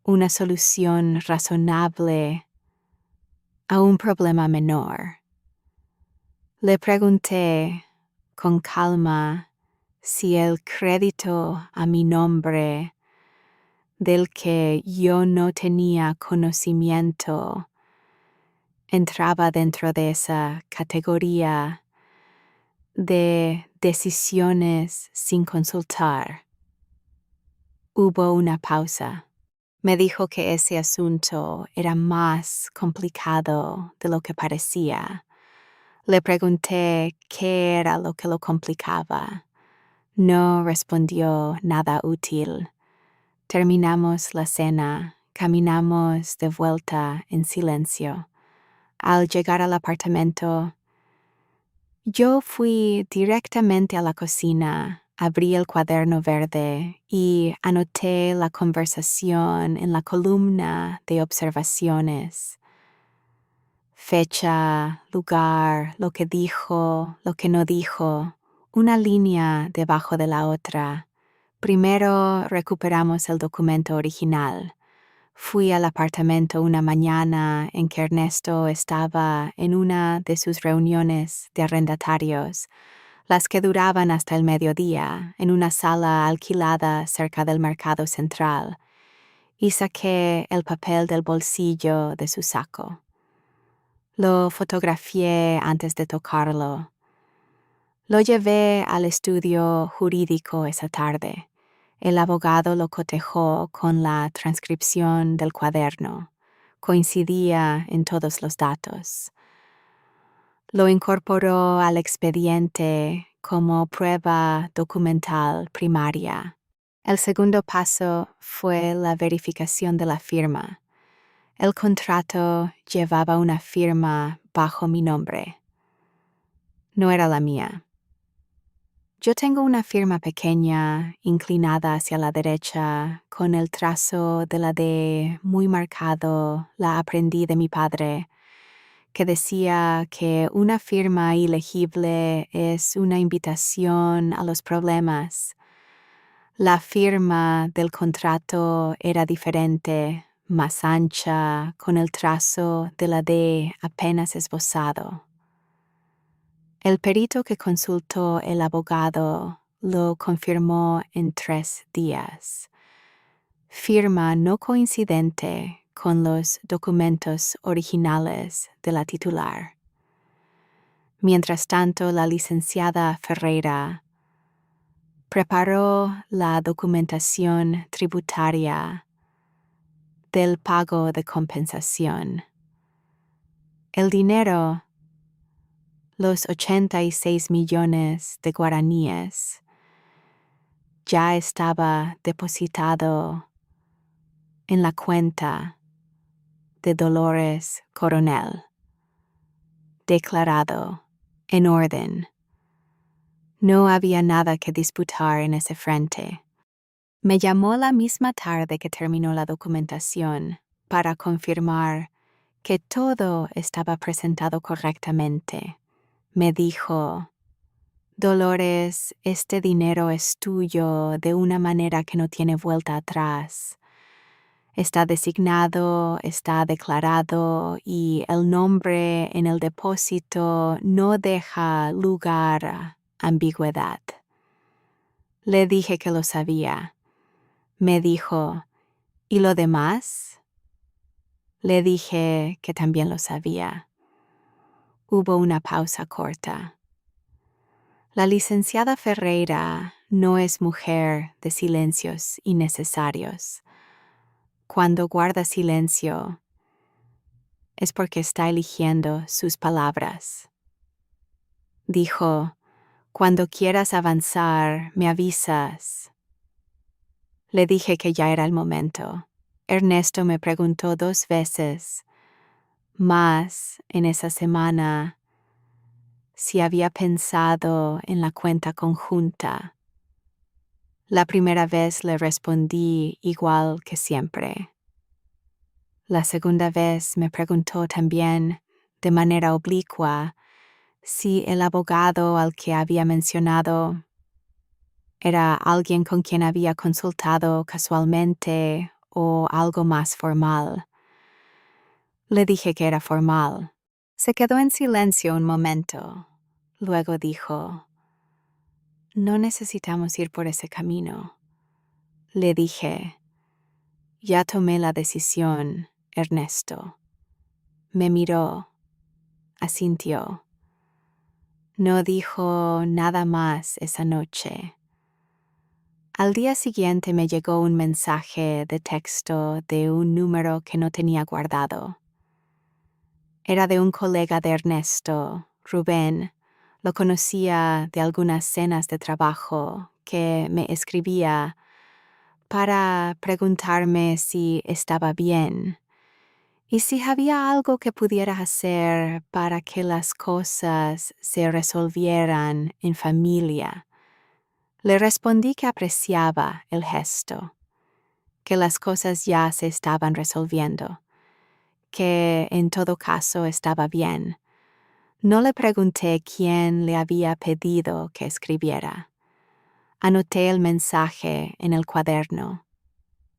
una solución razonable a un problema menor. Le pregunté con calma si el crédito a mi nombre, del que yo no tenía conocimiento, entraba dentro de esa categoría de decisiones sin consultar. Hubo una pausa. Me dijo que ese asunto era más complicado de lo que parecía. Le pregunté qué era lo que lo complicaba. No respondió nada útil. Terminamos la cena, caminamos de vuelta en silencio. Al llegar al apartamento, yo fui directamente a la cocina, abrí el cuaderno verde y anoté la conversación en la columna de observaciones. Fecha, lugar, lo que dijo, lo que no dijo, una línea debajo de la otra. Primero recuperamos el documento original. Fui al apartamento una mañana en que Ernesto estaba en una de sus reuniones de arrendatarios, las que duraban hasta el mediodía, en una sala alquilada cerca del mercado central, y saqué el papel del bolsillo de su saco. Lo fotografié antes de tocarlo. Lo llevé al estudio jurídico esa tarde. El abogado lo cotejó con la transcripción del cuaderno. Coincidía en todos los datos. Lo incorporó al expediente como prueba documental primaria. El segundo paso fue la verificación de la firma. El contrato llevaba una firma bajo mi nombre. No era la mía. Yo tengo una firma pequeña, inclinada hacia la derecha, con el trazo de la D muy marcado. La aprendí de mi padre, que decía que una firma ilegible es una invitación a los problemas. La firma del contrato era diferente, más ancha, con el trazo de la D apenas esbozado. El perito que consultó el abogado lo confirmó en 3 días. firma no coincidente con los documentos originales de la titular. Mientras tanto, la licenciada Ferreira preparó la documentación tributaria del pago de compensación. El dinero, los 86 millones de guaraníes, ya estaba depositado en la cuenta de Dolores Coronel, declarado en orden. No había nada que disputar en ese frente. Me llamó la misma tarde que terminó la documentación para confirmar que todo estaba presentado correctamente. Me dijo: Dolores, este dinero es tuyo de una manera que no tiene vuelta atrás. Está designado, está declarado y el nombre en el depósito no deja lugar a ambigüedad. Le dije que lo sabía. Me dijo: ¿y lo demás? Le dije que también lo sabía. Hubo una pausa corta. La licenciada Ferreira no es mujer de silencios innecesarios. Cuando guarda silencio, es porque está eligiendo sus palabras. Dijo: cuando quieras avanzar, me avisas. Le dije que ya era el momento. Ernesto me preguntó 2 veces más en esa semana si había pensado en la cuenta conjunta. La primera vez le respondí igual que siempre. La segunda vez me preguntó también, de manera oblicua, si el abogado al que había mencionado era alguien con quien había consultado casualmente o algo más formal. Le dije que era formal. Se quedó en silencio un momento. Luego dijo: no necesitamos ir por ese camino. Le dije: ya tomé la decisión, Ernesto. Me miró, asintió. No dijo nada más esa noche. Al día siguiente me llegó un mensaje de texto de un número que no tenía guardado. Era de un colega de Ernesto, Rubén. Lo conocía de algunas cenas de trabajo, que me escribía para preguntarme si estaba bien y si había algo que pudiera hacer para que las cosas se resolvieran en familia. Le respondí que apreciaba el gesto, que las cosas ya se estaban resolviendo, que en todo caso estaba bien. No le pregunté quién le había pedido que escribiera. Anoté el mensaje en el cuaderno.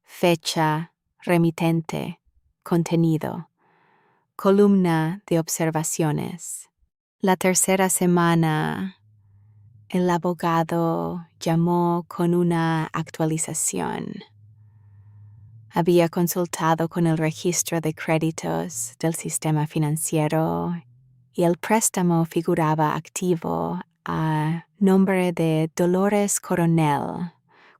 Fecha, remitente, contenido, columna de observaciones. La tercera semana, el abogado llamó con una actualización. Había consultado con el registro de créditos del sistema financiero y el préstamo figuraba activo a nombre de Dolores Coronel,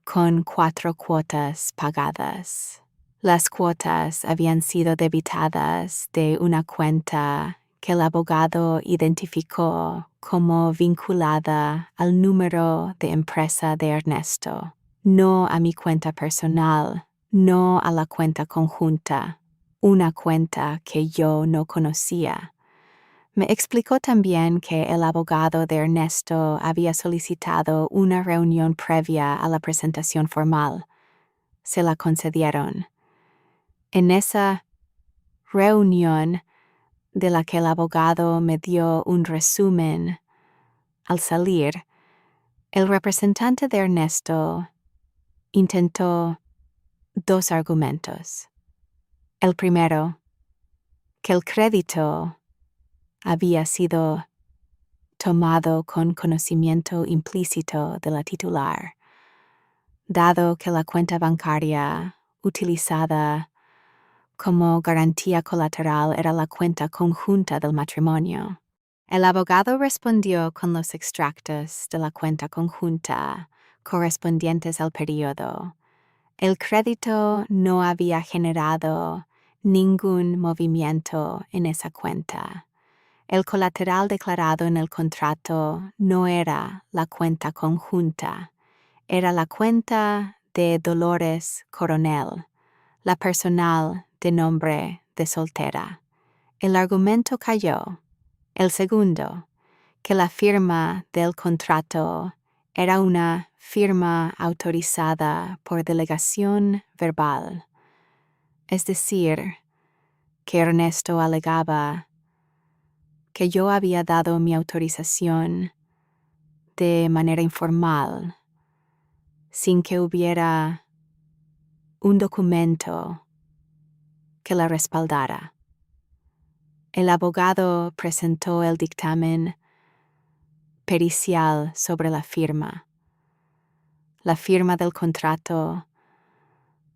con 4 cuotas pagadas. Las cuotas habían sido debitadas de una cuenta que el abogado identificó como vinculada al número de empresa de Ernesto, no a mi cuenta personal, no a la cuenta conjunta, una cuenta que yo no conocía. Me explicó también que el abogado de Ernesto había solicitado una reunión previa a la presentación formal. Se la concedieron. En esa reunión, de la que el abogado me dio un resumen al salir, el representante de Ernesto intentó 2 argumentos. El primero, que el crédito había sido tomado con conocimiento implícito de la titular, dado que la cuenta bancaria utilizada como garantía colateral era la cuenta conjunta del matrimonio. El abogado respondió con los extractos de la cuenta conjunta correspondientes al periodo. El crédito no había generado ningún movimiento en esa cuenta. El colateral declarado en el contrato no era la cuenta conjunta, era la cuenta de Dolores Coronel, la personal de nombre de soltera. El argumento cayó. El segundo, que la firma del contrato era una firma autorizada por delegación verbal, es decir, que Ernesto alegaba que yo había dado mi autorización de manera informal, sin que hubiera un documento que la respaldara. El abogado presentó el dictamen pericial sobre la firma. La firma del contrato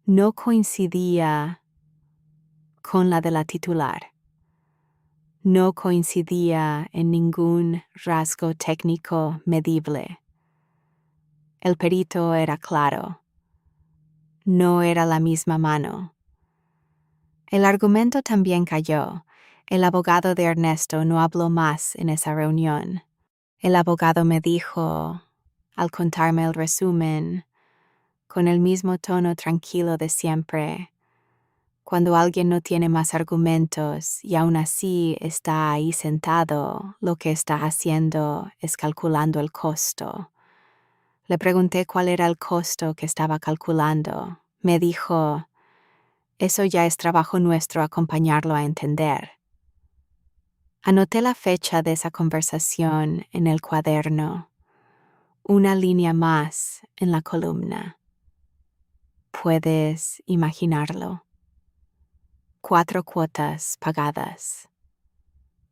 no coincidía con la de la titular. No coincidía en ningún rasgo técnico medible. El perito era claro. No era la misma mano. El argumento también cayó. El abogado de Ernesto no habló más en esa reunión. El abogado me dijo, al contarme el resumen, con el mismo tono tranquilo de siempre, cuando alguien no tiene más argumentos y aún así está ahí sentado, lo que está haciendo es calculando el costo. Le pregunté cuál era el costo que estaba calculando. Me dijo, eso ya es trabajo nuestro acompañarlo a entender. Anoté la fecha de esa conversación en el cuaderno. Una línea más en la columna. Puedes imaginarlo. 4 cuotas pagadas.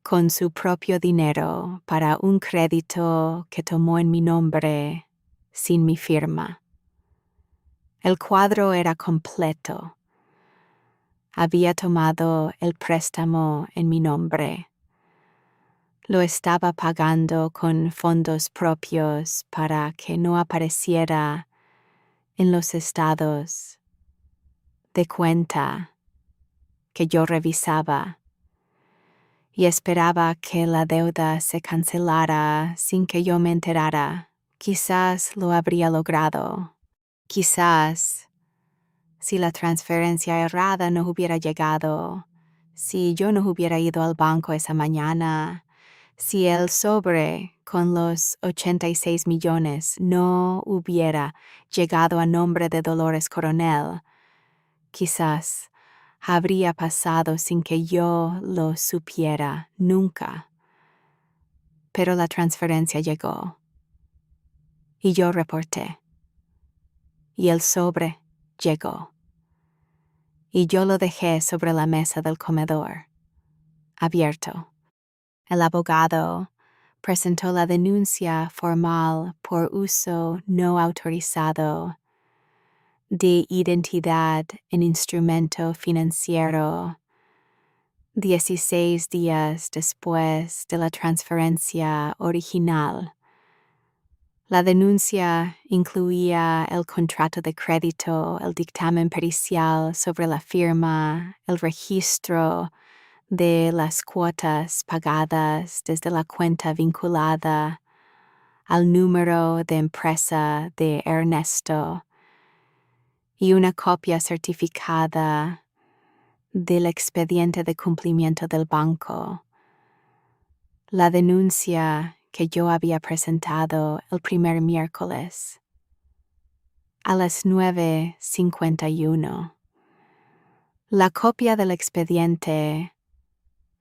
Con su propio dinero para un crédito que tomó en mi nombre sin mi firma. El cuadro era completo. Había tomado el préstamo en mi nombre. Lo estaba pagando con fondos propios para que no apareciera en los estados de cuenta que yo revisaba y esperaba que la deuda se cancelara sin que yo me enterara. Quizás lo habría logrado. Quizás, si la transferencia errada no hubiera llegado, si yo no hubiera ido al banco esa mañana, si el sobre con los 86 millones no hubiera llegado a nombre de Dolores Coronel, quizás habría pasado sin que yo lo supiera nunca. Pero la transferencia llegó. Y yo reporté. Y el sobre llegó. Y yo lo dejé sobre la mesa del comedor, abierto. El abogado presentó la denuncia formal por uso no autorizado de identidad en instrumento financiero 16 días después de la transferencia original. La denuncia incluía el contrato de crédito, el dictamen pericial sobre la firma, el registro de las cuotas pagadas desde la cuenta vinculada al número de empresa de Ernesto y una copia certificada del expediente de cumplimiento del banco. La denuncia que yo había presentado el primer miércoles a las 9:51. La copia del expediente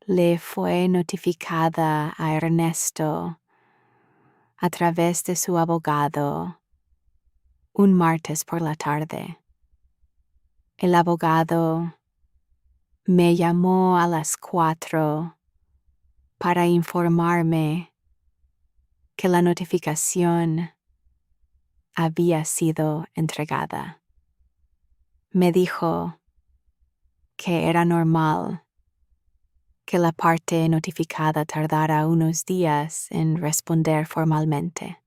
le fue notificada a Ernesto a través de su abogado un martes por la tarde. El abogado me llamó a las 4 para informarme que la notificación había sido entregada. Me dijo que era normal que la parte notificada tardara unos días en responder formalmente.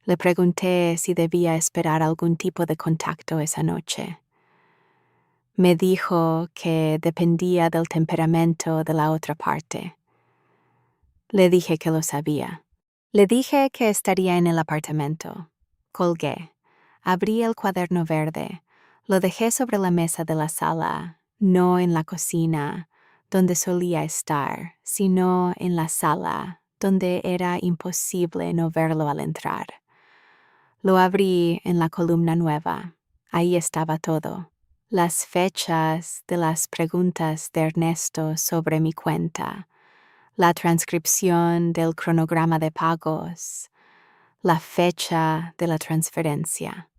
Le pregunté si debía esperar algún tipo de contacto esa noche. Me dijo que dependía del temperamento de la otra parte. Le dije que lo sabía. Le dije que estaría en el apartamento. Colgué. Abrí el cuaderno verde. Lo dejé sobre la mesa de la sala, no en la cocina, donde solía estar, sino en la sala, donde era imposible no verlo al entrar. Lo abrí en la columna nueva. Ahí estaba todo. Las fechas de las preguntas de Ernesto sobre mi cuenta, la transcripción del cronograma de pagos, la fecha de la transferencia,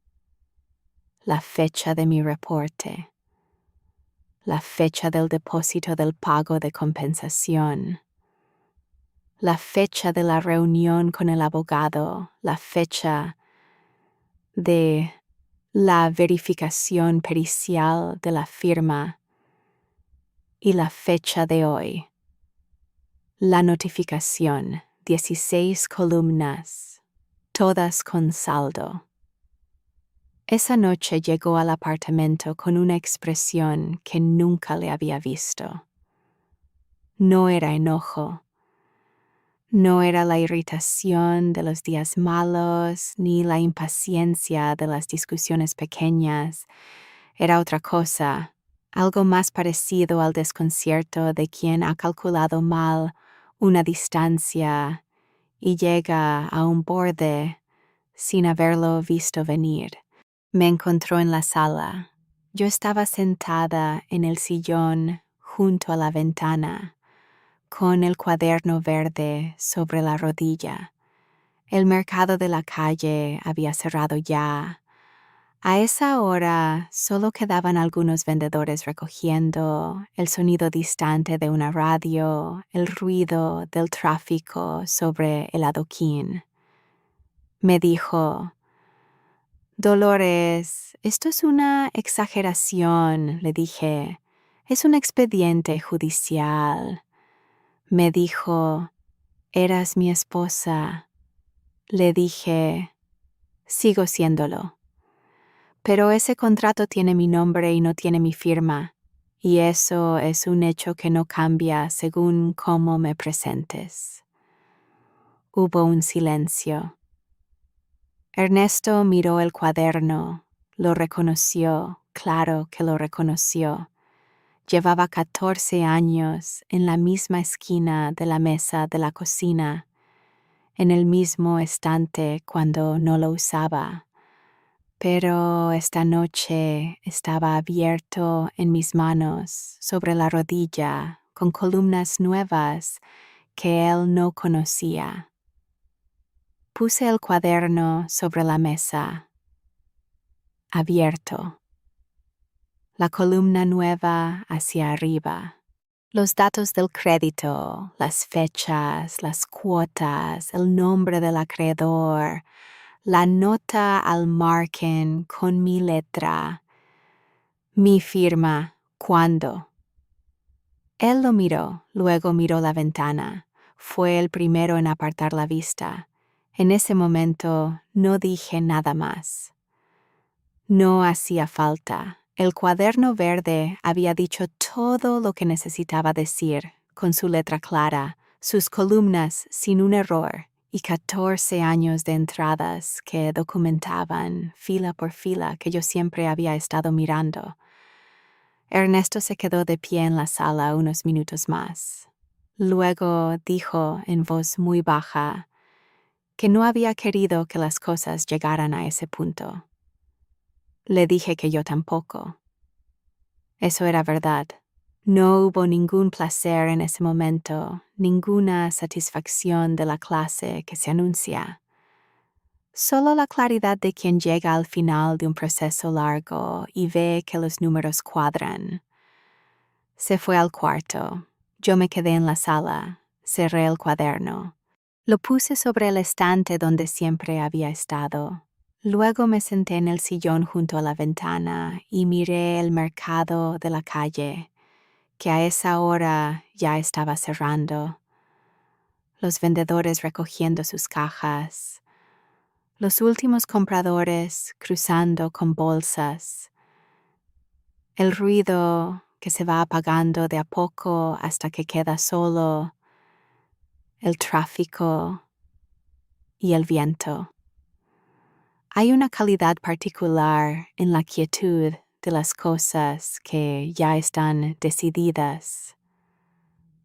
la fecha de mi reporte, la fecha del depósito del pago de compensación, la fecha de la reunión con el abogado, la fecha de la verificación pericial de la firma y la fecha de hoy. La notificación, 16 columnas, todas con saldo. Esa noche llegó al apartamento con una expresión que nunca le había visto. No era enojo, no era la irritación de los días malos, ni la impaciencia de las discusiones pequeñas. Era otra cosa, algo más parecido al desconcierto de quien ha calculado mal una distancia y llega a un borde sin haberlo visto venir. Me encontró en la sala. Yo estaba sentada en el sillón junto a la ventana, con el cuaderno verde sobre la rodilla. El mercado de la calle había cerrado ya. A esa hora solo quedaban algunos vendedores recogiendo, el sonido distante de una radio, el ruido del tráfico sobre el adoquín. Me dijo: Dolores, esto es una exageración, le dije. Es un expediente judicial. Me dijo: eras mi esposa. Le dije: sigo siéndolo. Pero ese contrato tiene mi nombre y no tiene mi firma, y eso es un hecho que no cambia según cómo me presentes. Hubo un silencio. Ernesto miró el cuaderno, lo reconoció, claro que lo reconoció. Llevaba 14 años en la misma esquina de la mesa de la cocina, en el mismo estante cuando no lo usaba. Pero esta noche estaba abierto en mis manos, sobre la rodilla, con columnas nuevas que él no conocía. Puse el cuaderno sobre la mesa, abierto. La columna nueva hacia arriba. Los datos del crédito, las fechas, las cuotas, el nombre del acreedor, la nota al margen con mi letra, mi firma, ¿cuándo? Él lo miró, luego miró la ventana. Fue el primero en apartar la vista. En ese momento no dije nada más. No hacía falta. El cuaderno verde había dicho todo lo que necesitaba decir, con su letra clara, sus columnas sin un error, y 14 años de entradas que documentaban, fila por fila, que yo siempre había estado mirando. Ernesto se quedó de pie en la sala unos minutos más. Luego dijo en voz muy baja que no había querido que las cosas llegaran a ese punto. Le dije que yo tampoco. Eso era verdad. No hubo ningún placer en ese momento, ninguna satisfacción de la clase que se anuncia. Solo la claridad de quien llega al final de un proceso largo y ve que los números cuadran. Se fue al cuarto. Yo me quedé en la sala. Cerré el cuaderno. Lo puse sobre el estante donde siempre había estado. Luego me senté en el sillón junto a la ventana y miré el mercado de la calle, que a esa hora ya estaba cerrando. Los vendedores recogiendo sus cajas, los últimos compradores cruzando con bolsas, el ruido que se va apagando de a poco hasta que queda solo el tráfico y el viento. Hay una calidad particular en la quietud de las cosas que ya están decididas.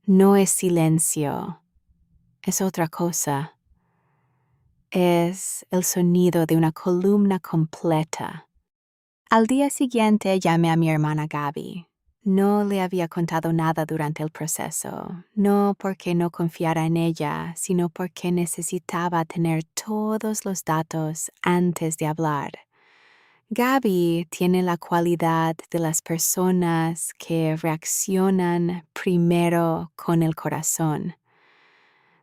No es silencio, es otra cosa. Es el sonido de una columna completa. Al día siguiente llamé a mi hermana Gaby. No le había contado nada durante el proceso, no porque no confiara en ella, sino porque necesitaba tener todos los datos antes de hablar. Gaby tiene la cualidad de las personas que reaccionan primero con el corazón.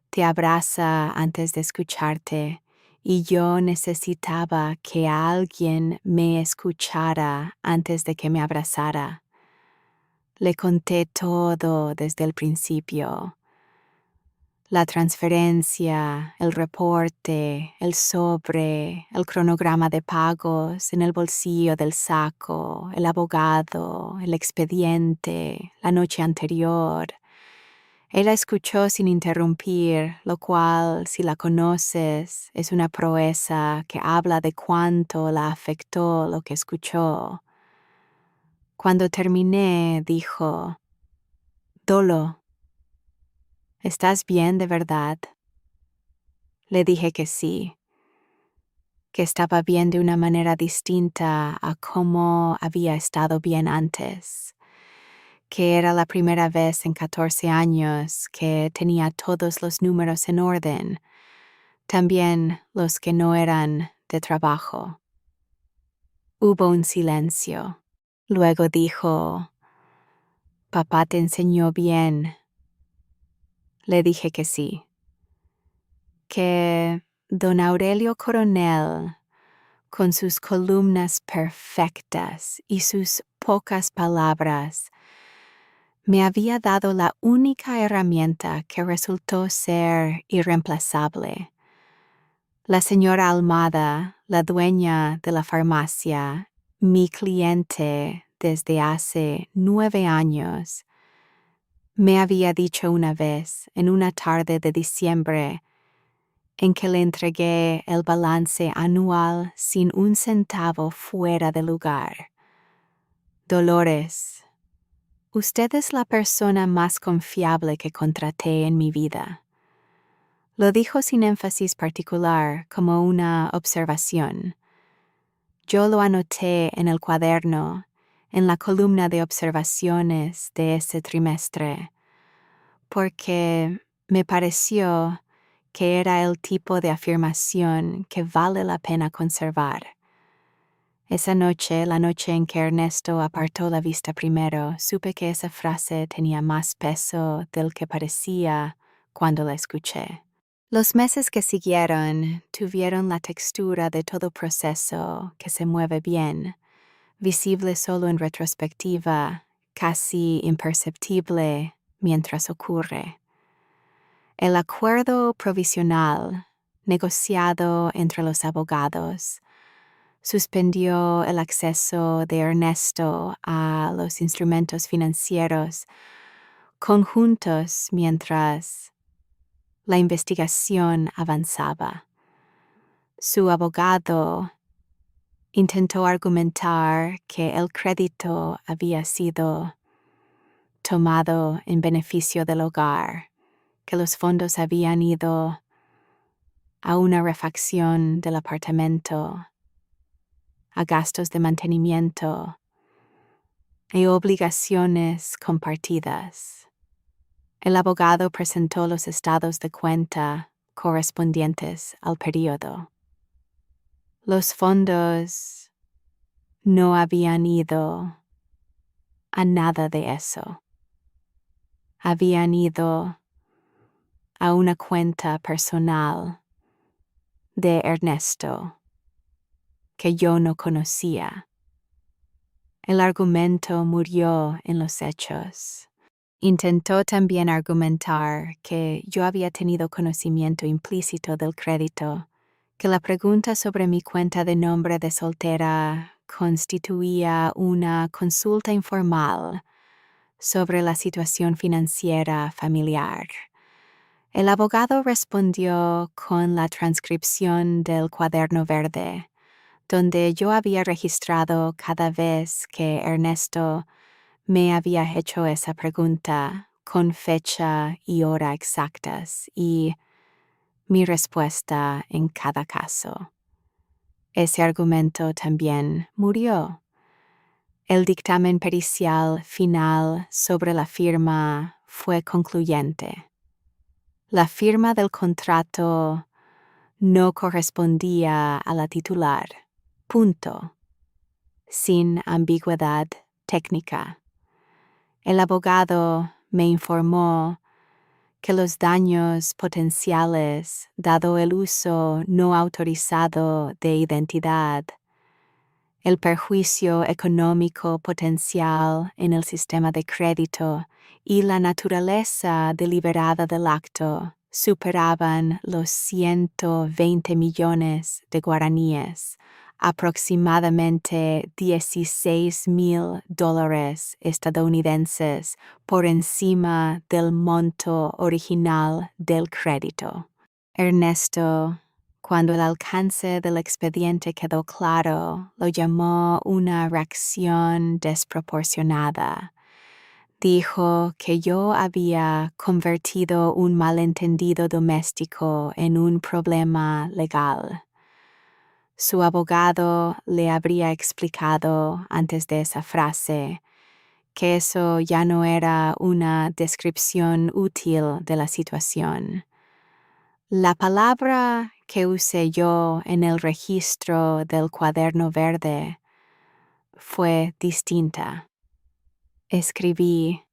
Te abraza antes de escucharte y yo necesitaba que alguien me escuchara antes de que me abrazara. Le conté todo desde el principio. La transferencia, el reporte, el sobre, el cronograma de pagos en el bolsillo del saco, el abogado, el expediente, la noche anterior. Ella escuchó sin interrumpir, lo cual, si la conoces, es una proeza que habla de cuánto la afectó lo que escuchó. Cuando terminé, dijo: «Dolo, ¿estás bien de verdad?» Le dije que sí, que estaba bien de una manera distinta a cómo había estado bien antes, que era la primera vez en 14 años que tenía todos los números en orden, también los que no eran de trabajo. Hubo un silencio. Luego dijo: «¿Papá te enseñó bien?» Le dije que sí, que don Aurelio Coronel, con sus columnas perfectas y sus pocas palabras, me había dado la única herramienta que resultó ser irreemplazable. La señora Almada, la dueña de la farmacia, mi cliente desde hace 9 años, me había dicho una vez, en una tarde de diciembre, en que le entregué el balance anual sin un centavo fuera de lugar: «Dolores, usted es la persona más confiable que contraté en mi vida». Lo dijo sin énfasis particular, como una observación. Yo lo anoté en el cuaderno, en la columna de observaciones de ese trimestre, porque me pareció que era el tipo de afirmación que vale la pena conservar. Esa noche, la noche en que Ernesto apartó la vista primero, supe que esa frase tenía más peso del que parecía cuando la escuché. Los meses que siguieron tuvieron la textura de todo proceso que se mueve bien, visible solo en retrospectiva, casi imperceptible mientras ocurre. El acuerdo provisional, negociado entre los abogados, suspendió el acceso de Ernesto a los instrumentos financieros conjuntos mientras la investigación avanzaba. Su abogado intentó argumentar que el crédito había sido tomado en beneficio del hogar, que los fondos habían ido a una refacción del apartamento, a gastos de mantenimiento y obligaciones compartidas. El abogado presentó los estados de cuenta correspondientes al periodo. Los fondos no habían ido a nada de eso. Habían ido a una cuenta personal de Ernesto. que yo no conocía. El argumento murió en los hechos. Intentó también argumentar que yo había tenido conocimiento implícito del crédito, que la pregunta sobre mi cuenta de nombre de soltera constituía una consulta informal sobre la situación financiera familiar. El abogado respondió con la transcripción del cuaderno verde, donde yo había registrado cada vez que Ernesto me había hecho esa pregunta con fecha y hora exactas y mi respuesta en cada caso. Ese argumento también murió. El dictamen pericial final sobre la firma fue concluyente. La firma del contrato no correspondía a la titular. Punto. Sin ambigüedad técnica. El abogado me informó que los daños potenciales, dado el uso no autorizado de identidad, el perjuicio económico potencial en el sistema de crédito y la naturaleza deliberada del acto superaban los 120 millones de guaraníes, aproximadamente $16,000 estadounidenses por encima del monto original del crédito. Ernesto, cuando el alcance del expediente quedó claro, lo llamó una reacción desproporcionada. Dijo que yo había convertido un malentendido doméstico en un problema legal. Su abogado le habría explicado antes de esa frase que eso ya no era una descripción útil de la situación. La palabra que usé yo en el registro del cuaderno verde fue distinta. Escribí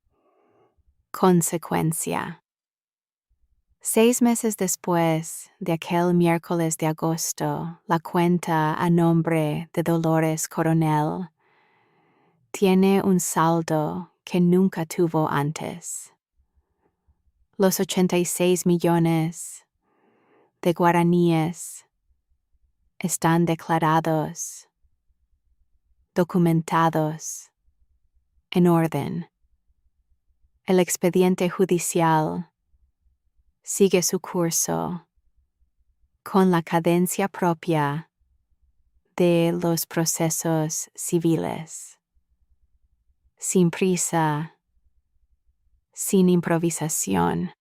consecuencia. 6 meses después de aquel miércoles de agosto, la cuenta a nombre de Dolores Coronel tiene un saldo que nunca tuvo antes. Los 86 millones de guaraníes están declarados, documentados, en orden. El expediente judicial sigue su curso con la cadencia propia de los procesos civiles, sin prisa, sin improvisación.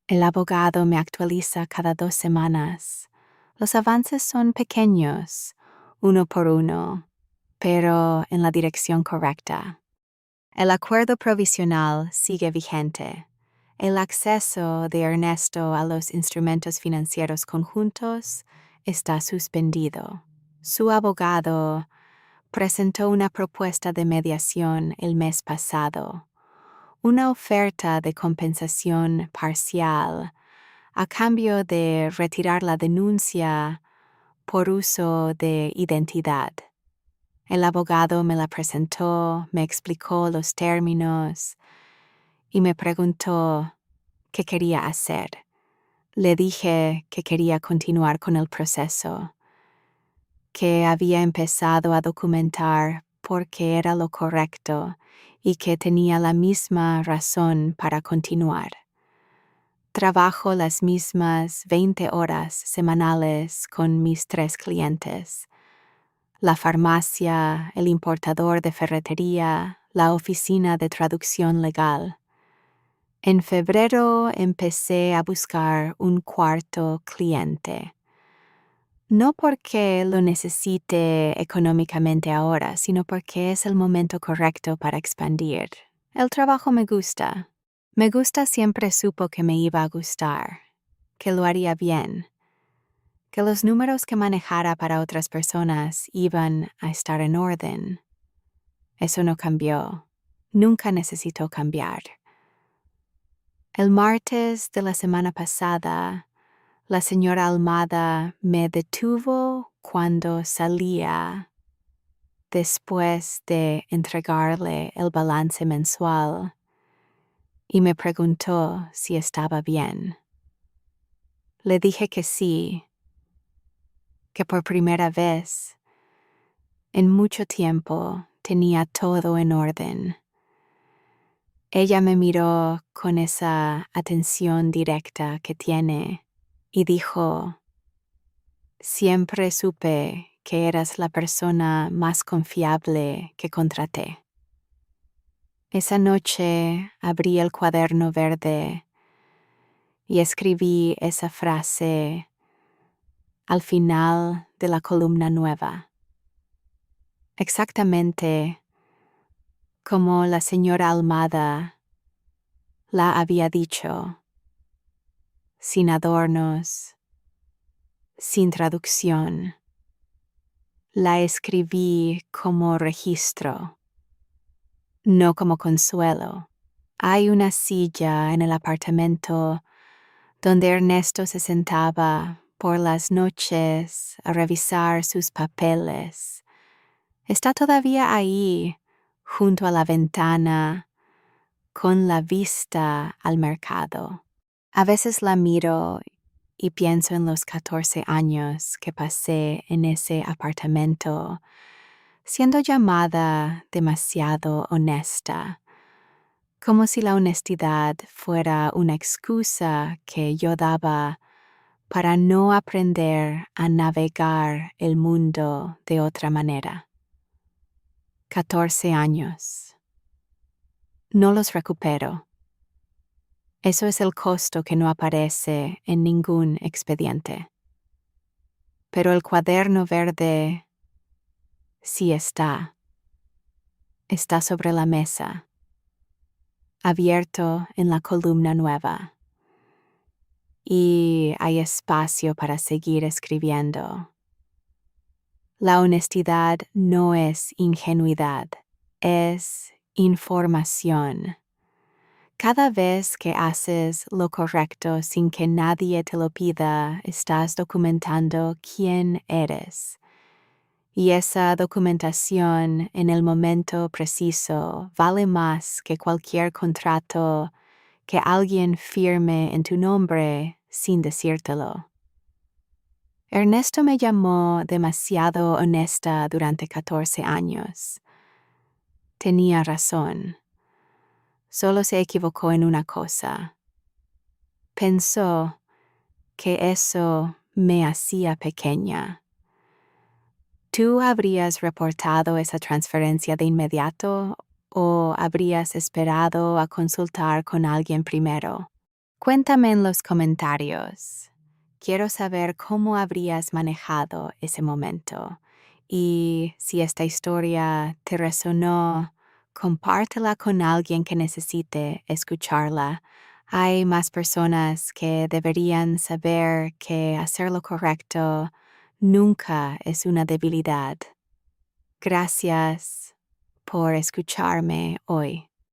El abogado me actualiza cada 2 semanas. Los avances son pequeños, uno por uno, pero en la dirección correcta. El acuerdo provisional sigue vigente. El acceso de Ernesto a los instrumentos financieros conjuntos está suspendido. Su abogado presentó una propuesta de mediación el mes pasado, una oferta de compensación parcial a cambio de retirar la denuncia por uso de identidad. El abogado me la presentó, me explicó los términos y me preguntó qué quería hacer. Le dije que quería continuar con el proceso, que había empezado a documentar porque era lo correcto y que tenía la misma razón para continuar. Trabajo las mismas 20 horas semanales con mis 3 clientes: la farmacia, el importador de ferretería, la oficina de traducción legal. En febrero empecé a buscar un cuarto cliente. No porque lo necesite económicamente ahora, sino porque es el momento correcto para expandir. El trabajo me gusta. Siempre supo que me iba a gustar, que lo haría bien, que los números que manejara para otras personas iban a estar en orden. Eso no cambió. Nunca necesitó cambiar. El martes de la semana pasada, la señora Almada me detuvo cuando salía después de entregarle el balance mensual y me preguntó si estaba bien. Le dije que sí, que por primera vez en mucho tiempo tenía todo en orden. Ella me miró con esa atención directa que tiene y dijo: siempre supe que eras la persona más confiable que contraté. Esa noche abrí el cuaderno verde y escribí esa frase al final de la columna nueva. Exactamente como la señora Almada la había dicho, sin adornos, sin traducción. La escribí como registro, no como consuelo. Hay una silla en el apartamento donde Ernesto se sentaba por las noches a revisar sus papeles. Está todavía ahí, junto a la ventana, con la vista al mercado. A veces la miro y pienso en los 14 años que pasé en ese apartamento, siendo llamada demasiado honesta, como si la honestidad fuera una excusa que yo daba para no aprender a navegar el mundo de otra manera. 14 años. No los recupero. Eso es el costo que no aparece en ningún expediente. Pero el cuaderno verde sí está. Está sobre la mesa, abierto en la columna nueva. Y hay espacio para seguir escribiendo. La honestidad no es ingenuidad, es información. Cada vez que haces lo correcto sin que nadie te lo pida, estás documentando quién eres. Y esa documentación en el momento preciso vale más que cualquier contrato que alguien firme en tu nombre sin decírtelo. Ernesto me llamó demasiado honesta durante 14 años. Tenía razón. Solo se equivocó en una cosa. Pensó que eso me hacía pequeña. ¿Tú habrías reportado esa transferencia de inmediato o habrías esperado a consultar con alguien primero? Cuéntame en los comentarios. Quiero saber cómo habrías manejado ese momento. Y si esta historia te resonó, compártela con alguien que necesite escucharla. Hay más personas que deberían saber que hacer lo correcto nunca es una debilidad. Gracias por escucharme hoy.